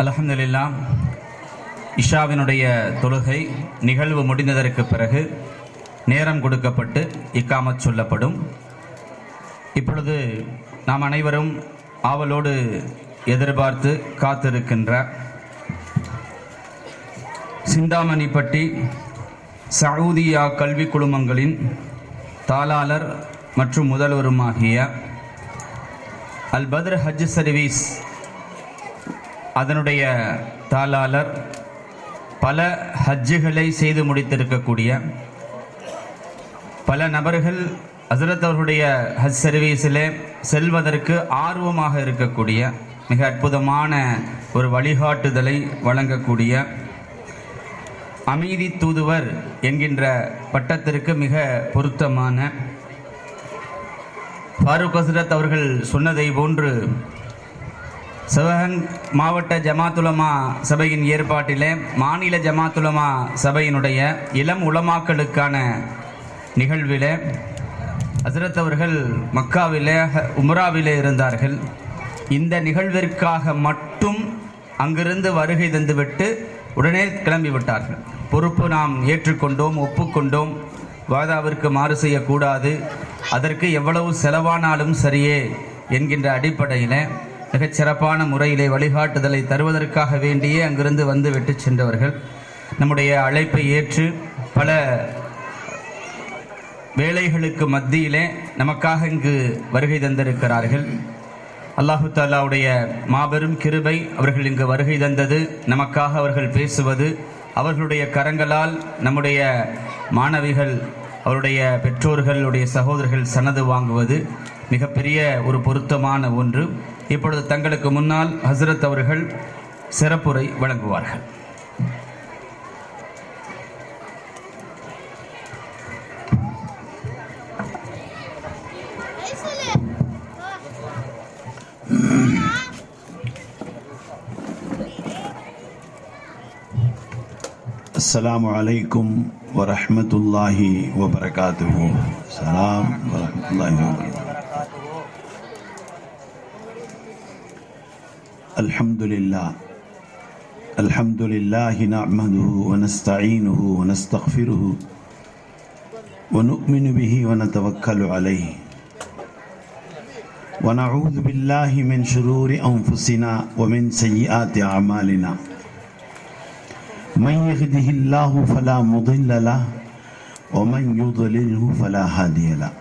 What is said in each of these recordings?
அல்ஹம்துலில்லாஹ். இஷாவினுடைய தொழுகை நிகழ்வு முடிந்ததற்கு பிறகு நேரம் கொடுக்கப்பட்டு இக்காமத் சொல்லப்படும். இப்பொழுது நாம் அனைவரும் ஆவலோடு எதிர்பார்த்து காத்திருக்கின்ற சிந்தாமணிப்பட்டி சவுதியா கல்வி குழுமங்களின் தாளாளர் மற்றும் முதல்வருமாகிய அல் பத்ர் ஹஜ் சர்வீஸ் அதனுடைய தாளாளர், பல ஹஜ்ஜுகளை செய்து முடித்திருக்கக்கூடிய பல நபர்கள் ஹஸ்ரத் அவர்களுடைய ஹஜ் சர்வீஸிலே செல்வதற்கு ஆர்வமாக இருக்கக்கூடிய மிக அற்புதமான ஒரு வழிகாட்டுதலை வழங்கக்கூடிய அமைதி தூதுவர் என்கின்ற பட்டத்திற்கு மிக பொருத்தமான ஃபாரூக் ஹஸ்ரத் அவர்கள் சொன்னதை போன்று சிவகங்கை மாவட்ட ஜமாத்துலமா சபையின் ஏற்பாட்டிலே மாநில ஜமாத்துலமா சபையினுடைய இளம் உலமாக்களுக்கான நிகழ்விலே ஹஸ்ரத் அவர்கள் மக்காவிலே உம்ராவிலே இருந்தார்கள். இந்த நிகழ்விற்காக மட்டும் அங்கிருந்து வருகை தந்துவிட்டு உடனே கிளம்பி விட்டார்கள். பொறுப்பு நாம் ஏற்றுக்கொண்டோம், ஒப்புக்கொண்டோம். வாதாவிற்கு மாறு செய்யக்கூடாது, அதற்கு எவ்வளவு செலவானாலும் சரியே என்கின்ற அடிப்படையில் மிகச் சிறப்பான முறையிலே வழிகாட்டுதலை தருவதற்காக வேண்டியே அங்கிருந்து வந்து விட்டு சென்றவர்கள் நம்முடைய அழைப்பை ஏற்று பல வேலைகளுக்கு மத்தியிலே நமக்காக இங்கு வருகை தந்திருக்கிறார்கள். அல்லாஹு தாலாவுடைய மாபெரும் கிருபை அவர்கள் இங்கு வருகை தந்தது, நமக்காக அவர்கள் பேசுவது, அவர்களுடைய கரங்களால் நம்முடைய மாணவிகள், அவருடைய பெற்றோர்களுடைய சகோதரர்கள் சனது வாங்குவது மிகப்பெரிய ஒரு பொருத்தமான ஒன்று. இப்பொழுது தங்களுக்கு முன்னால் ஹஸ்ரத் அவர்கள் சிறப்புரை வழங்குவார்கள். அஸ்ஸலாமு அலைக்கும் வரஹ்மத்துல்லாஹி வபரகாத்துஹு. ஸலாம் வரஹ்மத்துல்லாஹி வபரகாத்துஹு. அல்ஹம்துலில்லாஹி நஹ்மதுஹு வ நஸ்தஈனுஹு வ நஸ்தக்ஃபிருஹு வ நு'மினு பிஹி வ நதவக்கலு அலைஹி வ நஊது பில்லாஹி மின் ஷுரூரி அன்ஃபுஸினா வ மின் ஸய்யிஆத்தி அமாலினா. من يهده الله فلا مضل له ومن يضلله فلا هادي له.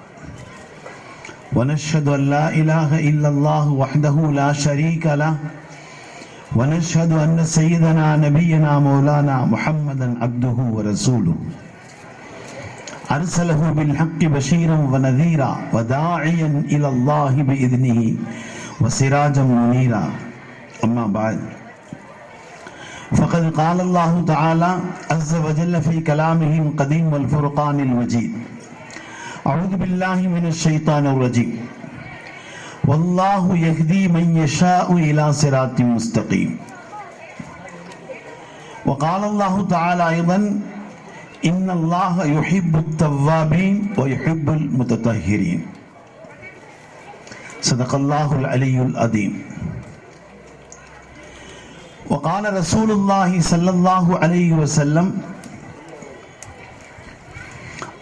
ونشهد أن لا إله إلا الله وحده لا شريك له. ونشهد أن سيدنا نبينا مولانا محمدا عبده ورسوله أرسله بالحق بشيرا ونذيرا وداعيا إلى الله بإذنه وسراجا منيرا. أما بعد، فقد قال الله تعالى عز وجل في كلامه القديم والفرقان المجيد: أعوذ بالله من الشيطان الرجيم. والله يهدي من يشاء إلى صراط مستقيم. وقال الله تعالى أيضا: إن الله يحب التوابين ويحب المتطهرين. صدق الله العلي العظيم. وقال رسول الله صلى الله عليه وسلم: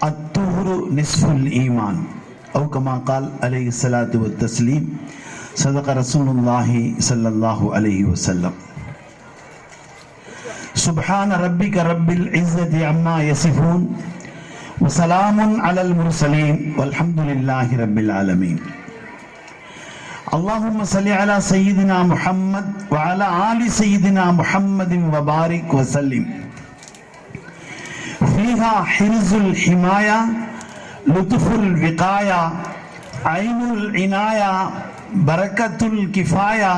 الطهر نصف الإيمان، أو كما قال عليه الصلاة والتسليم. صدق رسول الله صلى الله عليه وسلم. سبحان ربك رب العزة عما يصفون وسلام على المرسلين والحمد لله رب العالمين. اللهم صل على سيدنا محمد وعلى آل سيدنا محمد وبارك وسلم. فيها حرز الحماية، لطف الوقاية، عين العناية، بركة الكفاية،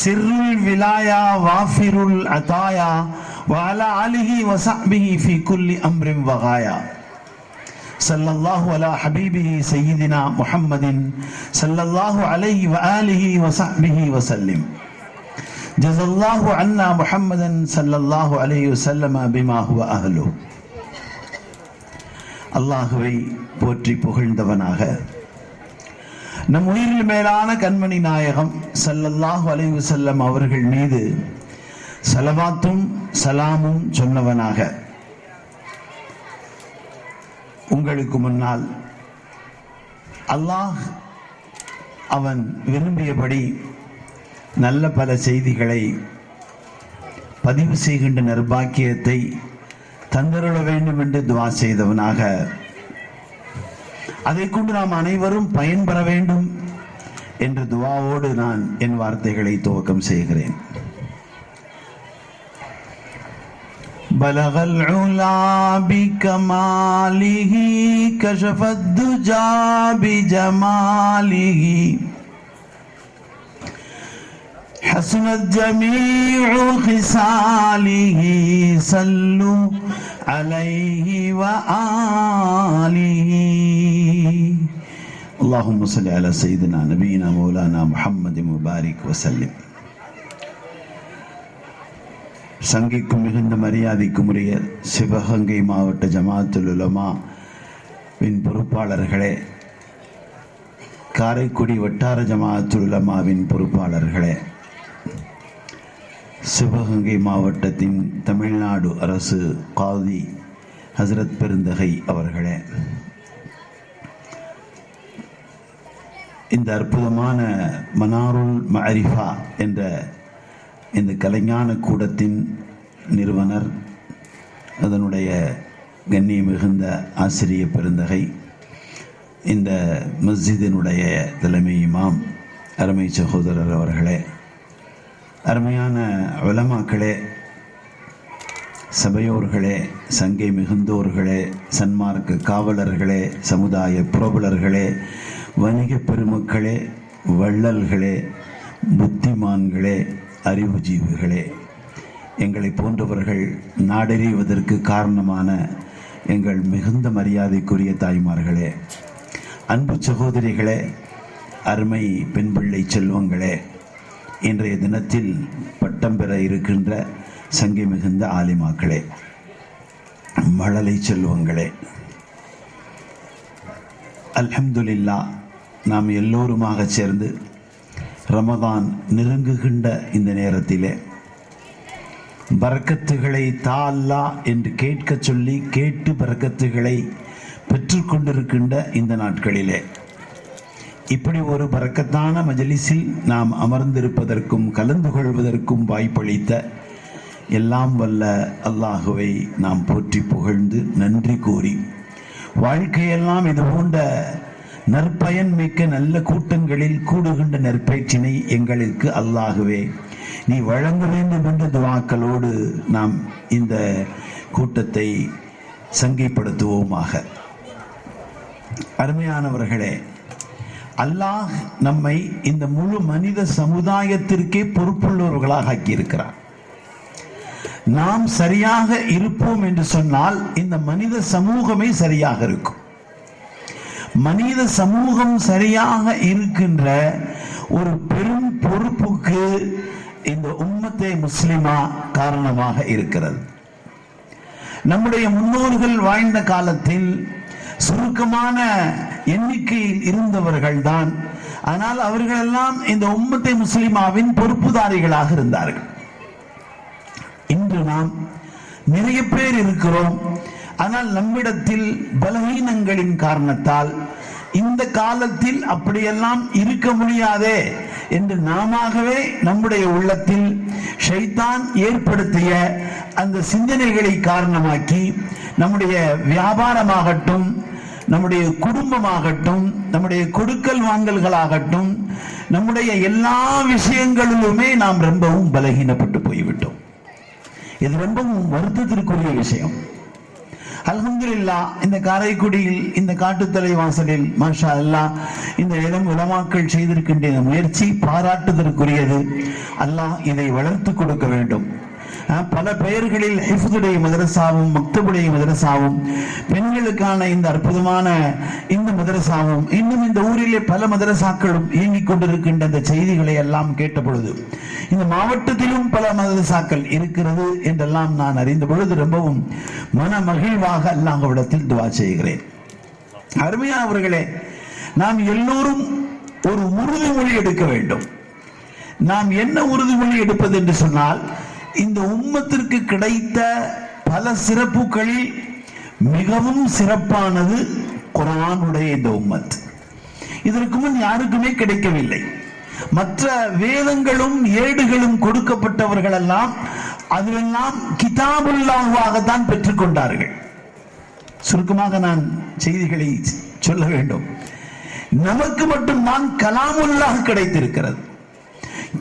سر الولاية، وافر العطايا. وعلى آله وصحبه في كل أمر وغاية. صلى الله على حبيبه سيدنا محمد صلى الله عليه وآله وصحبه وسلم. جزا الله عنا محمدا صلى الله عليه وسلم بما هو أهله. அல்லாஹுவை போற்றி புகழ்ந்தவனாக நம் உயிரில் மேலான கண்மணி நாயகம் ஸல்லல்லாஹு அலைஹி வஸல்லம் அவர்கள் மீது சலவாத்தும் சலாமும் சொன்னவனாக உங்களுக்கு முன்னால் அல்லாஹ் அவன் விரும்பியபடி நல்ல பல செய்திகளை பதிவு செய்கின்ற நிர்பாக்கியத்தை தந்தருள வேண்டும் என்று துவா செய்தவனாக அதை கொண்டு நாம் அனைவரும் பயன்பெற வேண்டும் என்ற துவாவோடு நான் என் வார்த்தைகளை துவக்கம் செய்கிறேன். பலகல் உலா பிகமாலிஹி கஷஃபத் துஜா பிஜமாலிஹி حسنت جميع خصاله صلوا عليه وآله اللهم صل على سيدنا نبينا مولانا محمد مبارك وسلم. சங்கைக்கும் மிகுந்த மரியாதைக்கும் உரிய சிவகங்கை மாவட்ட ஜமாத்துல் உலமாவின் பொறுப்பாளர்களே, காரைக்குடி வட்டார ஜமாத்துல் உலமாவின் பொறுப்பாளர்களே, சிவகங்கை மாவட்டத்தின் தமிழ்நாடு அரசு காதி ஹசரத் பெருந்தகை அவர்களே, இந்த அற்புதமான மனாருல் மஅரிஃபா என்ற இந்த கலைஞான கூடத்தின் நிறுவனர், அதனுடைய கண்ணிய மிகுந்த ஆசிரிய பெருந்தகை, இந்த மஸ்ஜிதினுடைய தலைமை இமாம் அருமை சகோதரர் அவர்களே, அருமையான உலமாக்களே, சபையோர்களே, சங்கை மிகுந்தோர்களே, சன்மார்க்க காவலர்களே, சமுதாய புரவலர்களே, வணிக பெருமக்களே, வள்ளல்களே, புத்திமான்களே, அறிவுஜீவிகளே, எங்களை போன்றவர்கள் நாடறிவதற்கு காரணமான எங்கள் மிகுந்த மரியாதைக்குரிய தாய்மார்களே, அன்பு சகோதரிகளே, அருமை பெண் பிள்ளை செல்வங்களே, இன்றைய தினத்தில் பட்டம் பெற இருக்கின்ற சங்கை மிகுந்த ஆலிமாக்களே, மழலை செல்வங்களே, அல்ஹம்துலில்லாஹ், நாம் எல்லோருமாக சேர்ந்து ரமதான் நெருங்குகின்ற இந்த நேரத்திலே பரக்கத்துகளை தா அல்லாஹ் என்று கேட்க சொல்லி கேட்டு பரக்கத்துகளை பெற்றுக்கொண்டிருக்கின்ற இந்த நாட்களிலே இப்படி ஒரு பரக்கத்தான மஜலிஸில் நாம் அமர்ந்திருப்பதற்கும் கலந்து கொள்வதற்கும் வாய்ப்பளித்த எல்லாம் வல்ல அல்லாஹுவை நாம் போற்றி புகழ்ந்து நன்றி கூறி, வாழ்க்கையெல்லாம் இது போன்ற நற்பயன் மிக்க நல்ல கூட்டங்களில் கூடுகின்ற நற்பயிற்சினை எங்களுக்கு அல்லாஹுவே நீ வழங்க வேண்டும் என்ற துஆக்களோடு நாம் இந்த கூட்டத்தை சங்கைப்படுத்துவோமாக. அருமையானவர்களே, அல்லாஹ் நம்மை இந்த முழு மனித சமுதாயத்திற்கே பொறுப்புள்ளவர்களாக ஆக்கியிருக்கிறார். நாம் சரியாக இருப்போம் என்று சொன்னால் இந்த மனித சமூகமே சரியாக இருக்கும். மனித சமூகம் சரியாக இருக்கின்ற ஒரு பெரும் பொறுப்புக்கு இந்த உம்மத்தே முஸ்லிமா காரணமாக இருக்கிறது. நம்முடைய முன்னோர்கள் வாழ்ந்த காலத்தில் சுருக்கமான எண்ணிக்கையில் இருந்தவர்கள் தான், ஆனால் அவர்களெல்லாம் இந்த உம்மத்தே முஸ்லிமாவின் பொறுப்புதாரிகளாக இருந்தார்கள். இன்று நாம் நிறைய பேர் இருக்கிறோம், ஆனால் நம்மிடத்தில் பலவீனங்களின் காரணத்தால் இந்த காலத்தில் அப்படியெல்லாம் இருக்க முடியாதே என்று நாமவே நம்முடைய உள்ளத்தில் ஷைத்தான் ஏற்படுத்திய அந்த சிந்தனைகளை காரணமாக்கி நம்முடைய வியாபாரமாகட்டும், நம்முடைய குடும்பமாகட்டும், நம்முடைய கொடுக்கல் வாங்கல்களாகட்டும், நம்முடைய எல்லா விஷயங்களிலுமே நாம் ரொம்பவும் பலகீனப்பட்டு போய்விட்டோம். இது ரொம்பவும் வருத்தத்திற்குரிய விஷயம். அல்ஹம்துலில்லாஹ், இந்த காரைக்குடியில் இந்த காட்டுத்தலை வாசலில் மாஷா அல்லாஹ் இந்த இளம் உலமாக்கள் செய்திருக்கின்ற இந்த முயற்சி பாராட்டுதற்குரியது. அல்லாஹ் இதை வளர்த்து கொடுக்க வேண்டும். பல பெயர்களில் ஹிஃபுடைய மதரசாவும் மக்தபுடைய மதரசாவும் பெண்களுக்கான இந்த அற்புதமான இந்த மதரசாவும் இன்னும் இந்த ஊரிலே பல மதரசாக்களும் இயங்கிக் கொண்டிருக்கின்ற இந்த செய்திகளை எல்லாம் கேட்ட பொழுது இந்த மாவட்டத்திலும் பல மதரசாக்கள் இருக்கிறது என்றெல்லாம் நான் அறிந்த பொழுது ரொம்பவும் மன மகிழ்வாக அல்லாஹ்விடத்தில் துஆ செய்கிறேன். அருமையானவர்களே, நாம் எல்லோரும் ஒரு உறுதிமொழி எடுக்க வேண்டும். நாம் என்ன உறுதிமொழி எடுப்பது என்று சொன்னால், இந்த உம்மத்திற்கு கிடைத்த பல சிறப்புகளில் மிகவும் சிறப்பானது குர்ஆனுடைய இந்த உம்மத். இதற்கு முன் யாருக்குமே கிடைக்கவில்லை. மற்ற வேதங்களும் ஏடுகளும் கொடுக்கப்பட்டவர்கள் எல்லாம் அதுவெல்லாம் கிதாபுல்லாஹ்வாகத்தான் பெற்றுக்கொண்டார்கள். சுருக்கமாக நான் செய்திகளை சொல்ல வேண்டும். நமக்கு மட்டும்தான் கலாமுல்லாஹ் கிடைத்திருக்கிறது.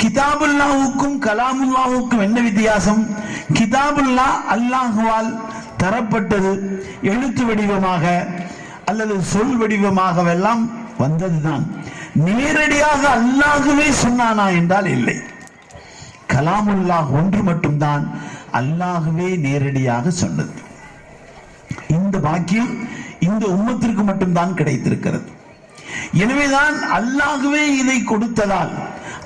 கிதாபுல்லாஹுக்கும் கலாமுல்லாஹுக்கும் என்ன வித்தியாசம்? கிதாபுல்லாஹ் அல்லாஹ்வால் தரப்பட்டது, எழுத்து வடிவமாக அல்லது சொல் வடிவமாகவெல்லாம் வந்ததுதான். நேரடியாக அல்லாஹ்வே சொன்னானா என்றால் இல்லை. கலாமுல்லாஹ் ஒன்று மட்டும்தான் அல்லாஹ்வே நேரடியாக சொன்னது. இந்த பாக்கியம் இந்த உம்மத்திற்கு மட்டும்தான் கிடைத்திருக்கிறது. எனவேதான் அல்லாஹ்வே இதை கொடுத்ததால்,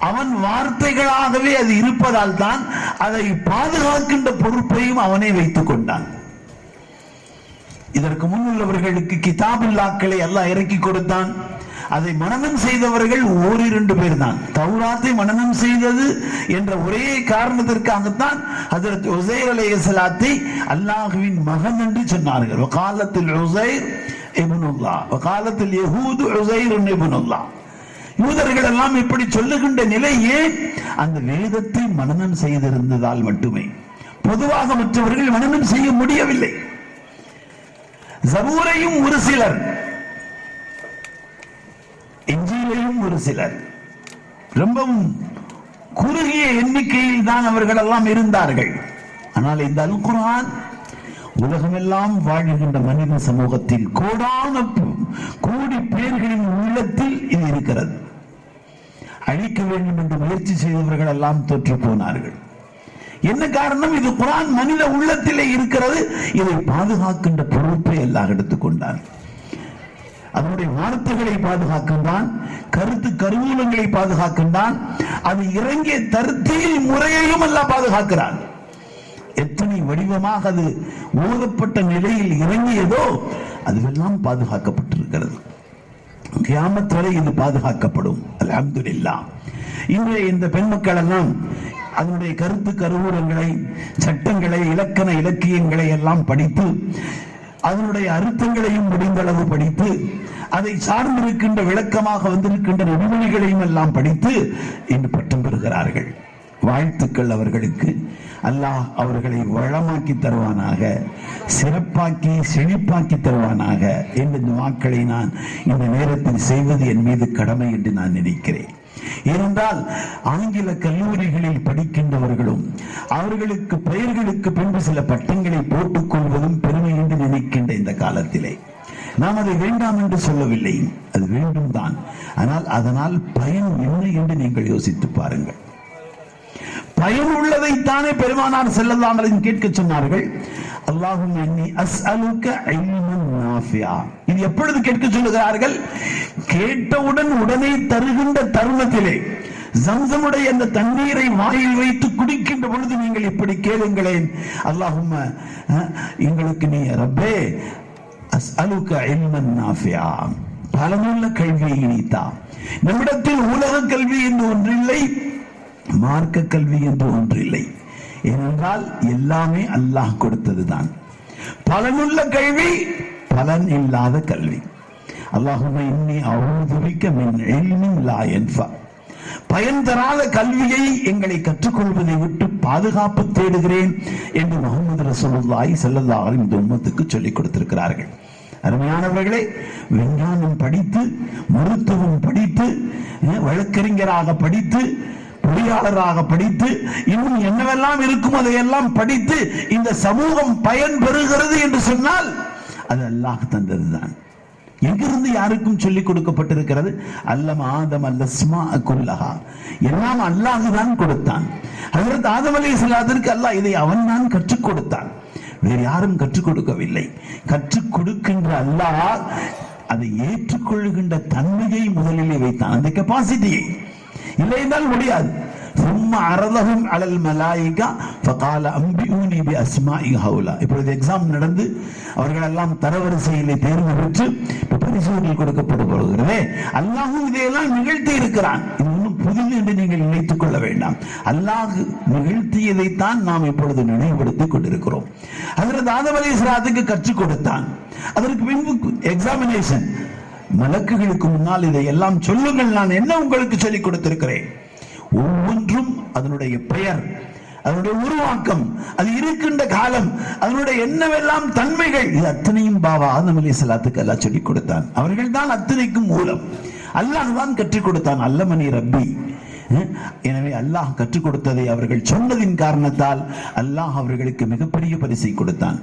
அவன் வார்த்தைகளாகவே அது இருப்பதால் தான் அதை பாதுகாக்கின்ற பொறுப்பையும் அவனே வைத்துக் கொண்டான். இதற்கு முன் உள்ளவர்களுக்கு கிதாபுல்லாக்களை அல்லாஹ் இறக்கி கொடுத்தான். அதை மனனம் செய்தவர்கள் ஓரிரண்டு பேர் தான். தௌராத்தை மனனம் செய்தது என்ற ஒரே காரணத்திற்காகத்தான் ஹஜ்ரத் உஸைர் அலைஹிஸ்ஸலாத்தை அல்லாஹ்வின் மகன் என்று சொன்னார்கள். வகாலத்துல் உஸைர் இப்னுல்லாஹ், வகாலத்துல் யஹூது உஸைர் இப்னுல்லாஹ். யூதர்கள் எல்லாம் இப்படி சொல்லுகின்ற நிலை ஏன்? அந்த வேதத்தை மனனம் செய்திருந்ததால் மட்டுமே. பொதுவாக மற்றவர்கள் மனனம் செய்ய முடியவில்லை. ஜபூரையும் ஒரு சிலர், இன்ஜீலையும் ஒரு சிலர், ரொம்பவும் குறுகிய எண்ணிக்கையில் தான் அவர்கள் எல்லாம் இருந்தார்கள். ஆனால் இந்த அல் குர்ஆன் உலகமெல்லாம் வாழ்கின்ற மனித சமூகத்தில் கோடான கோடி பேர்களின் உள்ளத்தில் இது இருக்கிறது. அழிக்க வேண்டும் என்று முயற்சி செய்தவர்கள் எல்லாம் தோற்று போனார்கள். என்ன காரணம்? இது குர்ஆன் மனித உள்ளத்திலே இருக்கிறது. இதை பாதுகாக்கின்ற பொறுப்பை எல்லாம் எடுத்துக்கொண்டார். அதனுடைய வார்த்தைகளை பாதுகாக்கின்றான், கருத்து கருவூலங்களை பாதுகாக்கின்றான், அது இறங்கிய தர்த்தீல் முறையையும் எல்லாம் பாதுகாக்கிறான். எத்தனை வடிவமாக அது ஓதப்பட்ட நிலையில் இறங்கியதோ அதுவெல்லாம் பாதுகாக்கப்பட்டிருக்கிறது. கியாமத் வரை இது பாதுகாக்கப்படும். அல்ஹம்துலில்லாஹ். இன்றைய இந்த பெண் மக்கள் எல்லாம் அதனுடைய கருத்து கருவூலங்களை, சட்டங்களை, இலக்கண இலக்கியங்களை எல்லாம் படித்து, அதனுடைய அர்த்தங்களையும் முடிந்தளவு படித்து, அதை சார்ந்திருக்கின்ற விளக்கமாக வந்திருக்கின்ற நெறிமொழிகளையும் எல்லாம் படித்து இன்று பட்டம் பெறுகிறார்கள். வாழ்த்துக்கள் அவர்களுக்கு. அல்லாஹ் அவர்களை வளமாக்கி தருவானாக, சிறப்பாக்கி செழிப்பாக்கி தருவானாக என்ற துஆக்களை நான் இந்த நேரத்தில் செய்வது என் மீது கடமை என்று நான் நினைக்கிறேன். ஏனென்றால் ஆங்கில கல்லூரிகளில் படிக்கின்றவர்களும் அவர்களுக்கு பெயர்களுக்கு பின்பு சில பட்டங்களை போட்டுக் கொள்வதும் பெருமை என்று நினைக்கின்ற இந்த காலத்திலே நாம் அதை வேண்டாம் என்று சொல்லவில்லை, அது வேண்டும் தான். ஆனால் அதனால் பயன் என்ன என்று நீங்கள் யோசித்து பாருங்கள். பயன் உள்ளதைத்தானே பெருமானார் ஸல்லல்லாஹு அலைஹி வஸல்லம் கேட்க சொன்னார்கள். அல்லாஹும்ம இன்னி அஸ்அலுக இல்மன் நாஃபிஆ. இது எப்பொழுது கேட்க சொல்லுகிறார்கள்? கேட்டவுடன் உடனே தருகின்ற தருணத்திலே, ஜம்சமுடைய அந்த தண்ணீரை வாயில் வைத்து குடிக்கின்ற பொழுது நீங்கள் இப்படி கேளுங்களேன், அல்லாஹும்ம எங்களுக்கு நீ ரப்பே அஸ்அலுக இல்மன் நாஃபிஆ, பலனுள்ள கல்வியை நீத்தா. நம்மிடத்தில் உலக கல்வி என்று ஒன்றில்லை, மார்க்க கல்வி என்று ஒன்றில்லை. ஏனென்றால் எல்லாமே அல்லாஹ் கொடுத்ததுதான். பலனுள்ள கல்வி, பலன் இல்லாத கல்வி. அல்லாஹும்ம இன்னி அஊது பிக மின் இல்மின் லா யன்ஃபா. பயன் தராத கல்வியை எங்களை கற்றுக்கொள்வதை விட்டு பாதுகாப்பு தேடுகிறேன் என்று முஹம்மது ரசூலுல்லாஹி ஸல்லல்லாஹு அலைஹி வஸல்லம் உம்மத்துக்கு சொல்லிக் கொடுத்திருக்கிறார்கள். அருமையானவர்களே, விஞ்ஞானம் படித்து, மருத்துவம் படித்து, வழக்கறிஞராக படித்து, பொறியாளராக படித்து, இன்னும் என்னவெல்லாம் இருக்கும் அதையெல்லாம் படித்து இந்த சமூகம் பயன் பெறுகிறது என்று சொன்னால் அது அல்லாஹ் தந்ததுதான். எங்கிருந்து யாருக்கும் சொல்லிக் கொடுக்கப்பட்டிருக்கிறது? அல்லம ஆதம் அல்லஸ்மா குல்லஹா, எல்லாம் அல்லாஹ் தான் கொடுத்தான். ஹஜ்ரத் ஆதம் அலைஹிஸ்ஸலாத்திற்கு அல்லாஹ் இதை அவன் தான் கற்றுக் கொடுத்தான், வேறு யாரும் கற்றுக் கொடுக்கவில்லை. கற்றுக் கொடுக்கின்ற அல்லாஹ் அதை ஏற்றுக்கொள்கின்ற தன்மையை முதலிலே வைத்தான், அந்த கெப்பாசிட்டியை. இல்லை என்றால் முடியாது. ثم عرضهم على الملائكه فقال انبئوني باسماء هؤلاء. இப்பொழுது எக்ஸாம் நடந்து அவர்கள் எல்லாம் தரவரிசையிலே தேர்வு பெற்று பரிசோதனை கொடுக்கப்பட போகிறதே, அல்லாஹ் இதையெல்லாம் நிகழ்த்தி இருக்கிறான். இது ஒன்றும் புதிது என்று நீங்கள் நினைத்துக் கொள்ள வேண்டாம். அல்லாஹ் நிகழ்த்தியதைத்தான் நாம் இப்பொழுது நினைவுபடுத்திக் கொண்டிருக்கிறோம். ஹஜ்ரத் ஆதம் அலைஹிஸ்ஸலாத்துக்கு கற்றுக் கொடுத்தான். அதற்கு பின்பு எக்ஸாமினேஷன், மலக்குகளுக்கு முன்னால் இதையெல்லாம் சொல்லுங்கள், நான் என்ன உங்களுக்கு சொல்லிக் கொடுத்திருக்கிறேன். ஒவ்வொன்றும் அதனுடைய பெயர், அதனுடைய உருவாக்கம், அது இருக்கின்ற காலம், அதனுடைய என்னவெல்லாம் தன்மைகள், இது அத்தனையும் பாபா ஆதம் அலைஹிஸ்ஸலாத்துக்கு அல்லாஹ் சொல்லிக் கொடுத்தான். அவர்கள் தான் அத்தனைக்கும் மூலம். அல்லாஹ் தான் கற்றுக் கொடுத்தான். அல்லமனி ரப்பி. எனவே அல்லாஹ் கற்றுக் கொடுத்ததை அவர்கள் சொன்னதின் காரணத்தால் அல்லாஹ் அவர்களுக்கு மிகப்பெரிய பரிசை கொடுத்தான்.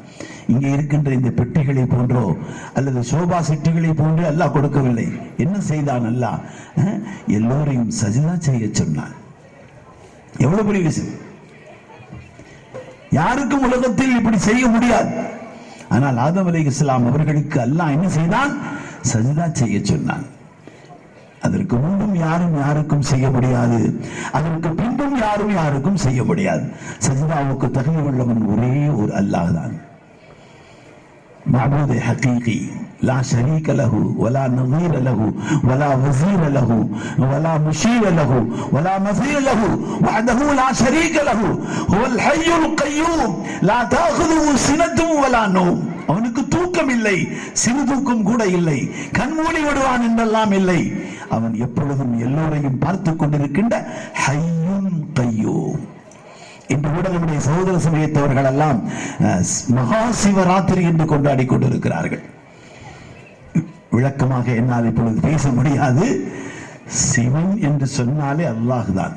இங்கே இருக்கின்ற இந்த பெட்டிகளை போன்றோ அல்லது சோபா செட்டுகளை போன்று அல்லாஹ் கொடுக்கவில்லை. என்ன செய்தான் அல்லாஹ்? எல்லோரையும் சஜிதா செய்ய சொன்னான். எவ்வளவு பெரிய விஷயம்! யாருக்கும் உலகத்தில் இப்படி செய்ய முடியாது. ஆனால் ஆதம் அலைஹிஸ்ஸலாம் அவர்களுக்கு அல்லாஹ் என்ன செய்தான்? சஜிதா செய்ய சொன்னான். அதற்கு முன்பும் யாரும் யாருக்கும் செய்ய முடியாது, அதற்கு பின்பும் யாரும் யாருக்கும் செய்ய முடியாது. சஜிதாவுக்கு தகுதி உள்ளவன் ஒரே ஒரு அல்லாஹ் தான். மஅபூத் ஹகீகி லா ஷரீக லஹு வலா நஸீர லஹு வலா வஸீர லஹு வலா முஷீர லஹு வலா மஸீர லஹு வஹ்தஹு லா ஷரீக லஹு ஹுவல் ஹய்யுல் கய்யூம் லா தஅഖுதுஹு சினத்தும் வலா நௌம். அவனுக்கு தூக்கம் இல்லை, சிறு தூக்கம் கூட இல்லை, கண்மூடி விடுவான் என்றெல்லாம் இல்லை. அவன் எப்பொழுதும் எல்லோரையும் பார்த்துக் கொண்டிருக்கின்ற ஹய்யுன் கய்யூம். இன்று கூட நம்முடைய சகோதர சமயத்தவர்கள் எல்லாம் மகா சிவராத்திரி என்று கொண்டாடி கொண்டிருக்கிறார்கள். விளக்கமாக என்னால் இப்பொழுது பேச முடியாது. சிவன் என்று சொன்னாலே அல்லாஹ் தான்.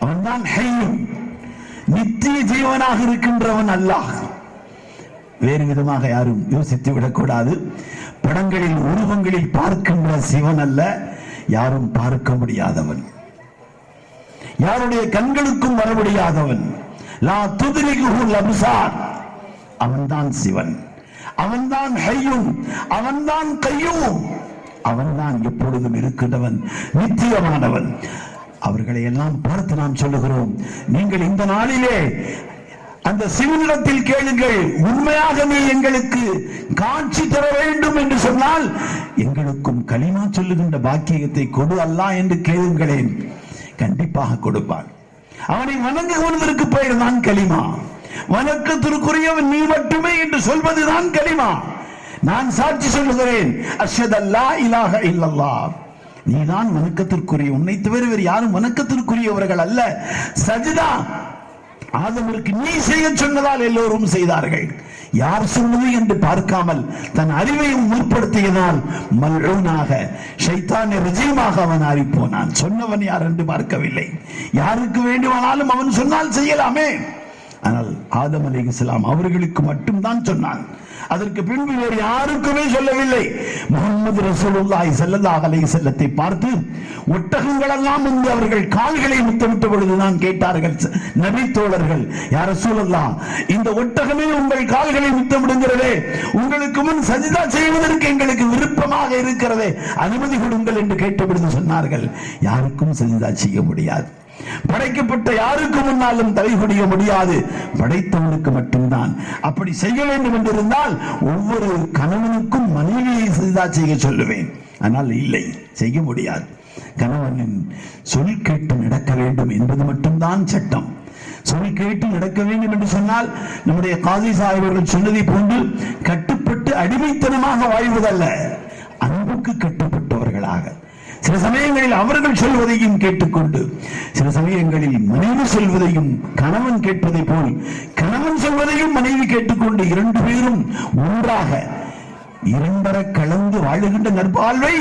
அவன்தான் ஹய்யுன், நித்திய ஜீவனாக இருக்கின்றவன் அல்லாஹ். வேறு விதமாக யாரும் யோசித்து விடக்கூடாது. படங்களில் உருவங்களில் பார்க்கின்ற சிவன் அல்ல, யாரும் பார்க்க முடியாதவன், யாருடைய கண்களுக்கும் வர முடியாதவன். லா துத்ரிகுல் அப்சார். அவன்தான் சிவன், அவன்தான் ஹய்யுன், அவன்தான் கய்யூம், அவன்தான் எப்பொழுதும் இருக்கின்றவன், நித்தியமானவன். அவர்களை எல்லாம் பார்த்து நாம் சொல்லுகிறோம், நீங்கள் இந்த நாளிலே அந்த சிவனிடத்தில் கேளுங்கள், உண்மையாக நீ எங்களுக்கு காட்சி தர வேண்டும் என்று சொன்னால் எங்களுக்கும் கலிமா சொல்லுகின்ற பாக்கியத்தை கொடு அல்லாஹ் என்று கேளுங்களேன், கண்டிப்பாக கொடுப்பான். அவனை வணங்குவதற்கு பெயர் தான் கலிமா. வணக்கத்திற்குரியவன் நீ மட்டுமே என்று சொல்வதுதான் கலிமா. நான் சாட்சி சொல்லுகிறேன், அஷ்ஹது அல்லா இலாஹ இல்லல்லாஹ், நீதான் வணக்கத்திற்குரிய, உன்னை தவிர வேறு யாரும் வணக்கத்திற்குரியவர்கள் அல்ல. சஜிதா ஆதமிற்கு நீ செய்ய சொன்னதால் எல்லோரும் செய்தார்கள். யார் சொன்னது என்று பார்க்காமல் தன் அறிவையும் முற்படுத்தியதால் மல்ஊனாக, ஷைத்தானே ரஜீமாக அவன் ஆறிப்போனான். சொன்னவன் யார் என்று பார்க்கவில்லை. யாருக்கு வேண்டுமானாலும் அவன் சொன்னால் செய்யலாமே. ஆனால் ஆதம் அலைஹிஸ்ஸலாம் அவர்களுக்கு மட்டும்தான் சொன்னான். அதற்கு பின்பு வேறு யாருக்குமே சொல்லவில்லை. முஹம்மது ரசூலுல்லாஹி ஸல்லல்லாஹு அலைஹி வஸல்லத்தை பார்த்து ஒட்டகங்கள் எல்லாம் வந்து அவர்கள் கால்களை முத்தமிட்ட பொழுதுதான் கேட்டார்கள் நபி தோழர்கள், யா ரசூலுல்லாஹ், இந்த ஒட்டகமே உங்கள் கால்களை முத்தமிடுகிறதே, உங்களுக்கு முன் சஜிதா செய்வதற்கு எங்களுக்கு விருப்பமாக இருக்கிறதே, அனுமதி கொடுங்கள் என்று கேட்டபொழுது சொன்னார்கள், யாருக்கும் சஜிதா செய்ய முடியாது. படைக்கப்பட்ட யாருக்கு முன்னாலும் தலைகுடிய முடியாது, படைத்தவனுக்கு மட்டும்தான். அப்படி செய்ய வேண்டும் என்றிருந்தால் ஒவ்வொரு கணவனுக்கும் மனைவியை சஜிதா செய்ய சொல்லுவேன். ஆனால் இல்லை, செய்ய முடியாது. கணவனின் சொல் கேட்டு நடக்க வேண்டும் என்பது மட்டும்தான் சட்டம். சொல் கேட்டு நடக்க வேண்டும் என்று சொன்னால் நம்முடைய காதி சாஹிபர்கள் சொன்னதை போன்று கட்டுப்பட்டு அடிமைத்தனமாக வாழ்வதல்ல, அன்புக்கு கட்டுப்பட்டவர்களாக. சில சமயங்களில் அவர்கள் சொல்வதையும் கேட்டுக்கொண்டு, சில சமயங்களில் மனைவி சொல்வதையும் கணவன் கேட்பதை போல் கணவன் சொல்வதையும் மனைவி கேட்டுக்கொண்டு இரண்டு பேரும் ஒன்றாக இரண்டர கலந்து வாழுகின்ற நற்பாழ்வை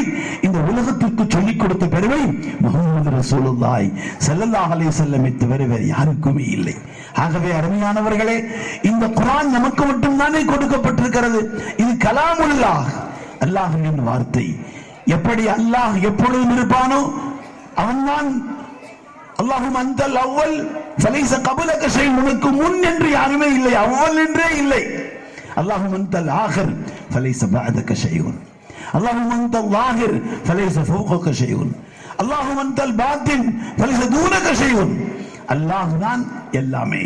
இந்த உலகத்திற்கு சொல்லிக் கொடுத்த பெருமை முஹம்மது ரசூலுல்லாஹி ஸல்லல்லாஹு அலைஹி வஸல்லம் தவிர வேறு யாருக்குமே இல்லை. ஆகவே அருமையானவர்களே, இந்த குர்ஆன் நமக்கு மட்டும்தானே கொடுக்கப்பட்டிருக்கிறது. இது கலாமுல்லாஹ், அல்லாஹ்வின் வார்த்தை. எப்படி அல்லாஹ் எப்பொழுதும் இருப்பானோ அவன்தான். அல்லாஹும் அன்தல் அவ்வல் ஃபலைஸ கபலக ஷை'ன், உனக்கு முன் என்று யாருமே இல்லை, அவ்வல் என்றே இல்லை. அல்லாஹும் அன்தல் ஆகிர் ஃபலைஸ பஅதக ஷை'ன், அல்லாஹும் அன்தல் லாஹிர் ஃபலைஸ ஃபௌகக ஷை'ன், அல்லாஹும் அன்தல் பாத்தின் ஃபலைஸ தூனக ஷை'ன். அல்லாஹ் தான் எல்லாமே.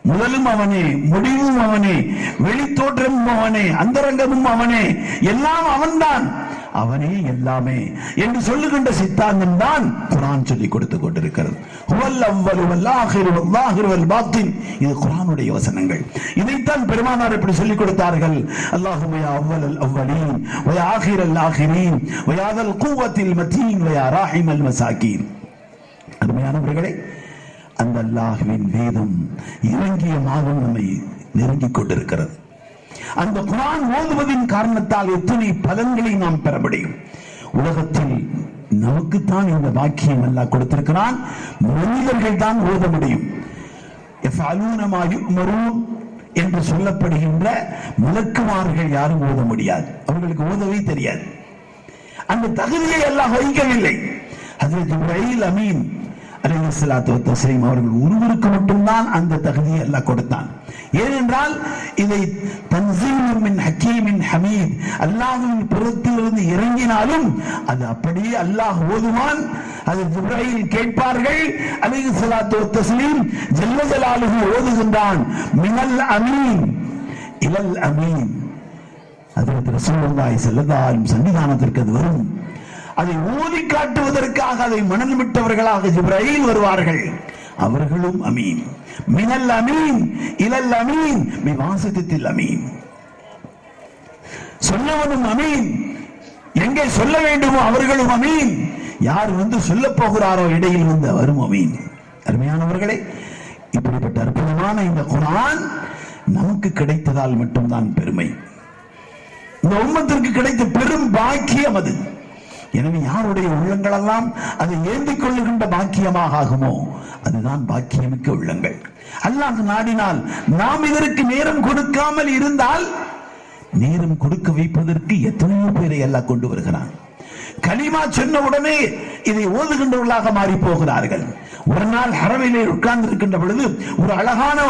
முதலும் அவனே, முடிவும் அவனே, வெளித்தோற்றமும் அவனே, அந்தரங்கமும் அவனே, எல்லாம் அவன்தான். அவனே எல்லாமே என்று சொல்லுகின்ற சித்தாந்தம் தான் குர்ஆன் சொல்லிக் கொடுத்து கொண்டிருக்கிறது. ஹுவல் அவ்வலு வல் ஆகிரு வல் ஸாஹிரு வல் பாத்தின். இது குர்ஆனுடைய வசனங்கள். இதைத்தான் பெருமானார் இப்படி சொல்லிக் கொடுத்தார்கள். அல்லாஹும்ம யா அவ்வலல் அவ்வலீன் வ யா ஆகிரல் ஆகிரீன் வ யா தல் குவத்தில் மதீன் வ யா ராஹிமல் மசாகீன். அருமையானவர்களே, அந்த அல்லாஹ்வின் வேதம் இறங்கிய மாதம் நம்மை நெருங்கிக் கொண்டிருக்கிறது. அந்த குர்ஆன் ஓதுவதின் காரணத்தால் எத்தனை பலன்களை நாம் பெற முடியும். உலகத்தில் நமக்குத்தான் இந்த பாக்கியம் அல்லாஹ் கொடுத்திருக்கிறான். மனிதர்கள் தான் ஓத முடியும். யஃஅலூன மா யுமரூன் என்று சொல்லப்படுகின்ற மலக்குமார்கள் யாரும் ஓத முடியாது. அவர்களுக்கு ஓதவே தெரியாது. அந்த தகுதியை அல்லாஹ் வைக்கவில்லை. ஹஜ்ரத் ஜிப்ரீல் அமீன் அலைஹிஸ்ஸலாத்து வஸ்ஸலாம் அவர்கள் ஒருவருக்கு மட்டும்தான் அந்த தகுதியை அல்லாஹ் கொடுத்தான். ஏனென்றால் இதை தன்ஸீலும் மின் ஹக்கீமின் ஹமீத், அல்லாஹ்வின் புறத்திலிருந்து இறங்கினாலும் அது அப்படியே அல்லாஹ் ஓதுவான். அது ஜிப்ரீல் கேட்பார்கள். அலைஹிஸ்ஸலாத்து வஸ்ஸலாம் ஜல்ல ஜலாலுஹு ஓதுகின்றான். மினல் அமீன் இலல் அமீன். ஹஜ்ரத் ரசூலுல்லாஹி ஸல்லல்லாஹு அலைஹி வஸல்லம் சன்னிதானத்திற்கு அது வரும். அதை ஓதி காட்டுவதற்காக அதை மணல் விட்டவர்களாக ஜிப்ரீல் வருவார்கள். அவர்களும் அமீன். மினல் அமீன் இலல் அமீன் பிவாசித்தத்தில் அமீன். சொல்லவனும் அமீன், எங்கே சொல்ல வேண்டுமோ அவர்களும் அமீன். யார் வந்து சொல்ல போகிறாரோ இடையில் வந்து அவரும் அமீன். அருமையானவர்களே, இப்படிப்பட்ட அற்புதமான இந்த குர்ஆன் நமக்கு கிடைத்ததால் மட்டும்தான் பெருமை. இந்த உம்மத்திற்கு கிடைத்த பெரும் பாக்கியம் அது. எனவே யாருடைய உள்ளங்கள் எல்லாம் அதை ஏந்திக் கொள்ளுகின்ற பாக்கியமாக ஆகுமோ அதுதான் பாக்கியமிக்க உள்ளங்கள். அல்லாஹ் நாடினால் நாம் இதற்கு நேரம் கொடுக்காமல் இருந்தால் நேரம் கொடுக்க வைப்பதற்கு எத்தனையோ பேரை அல்லாஹ் கொண்டு வருகிறான். கலிமா சொன்ன உடனே இதை ஓதுகின்றவர்களாக மாறி போகிறார்கள். ஒரு நாள் ஹரமிலே உட்கார்ந்து இருக்கின்ற பொழுது ஒரு அழகான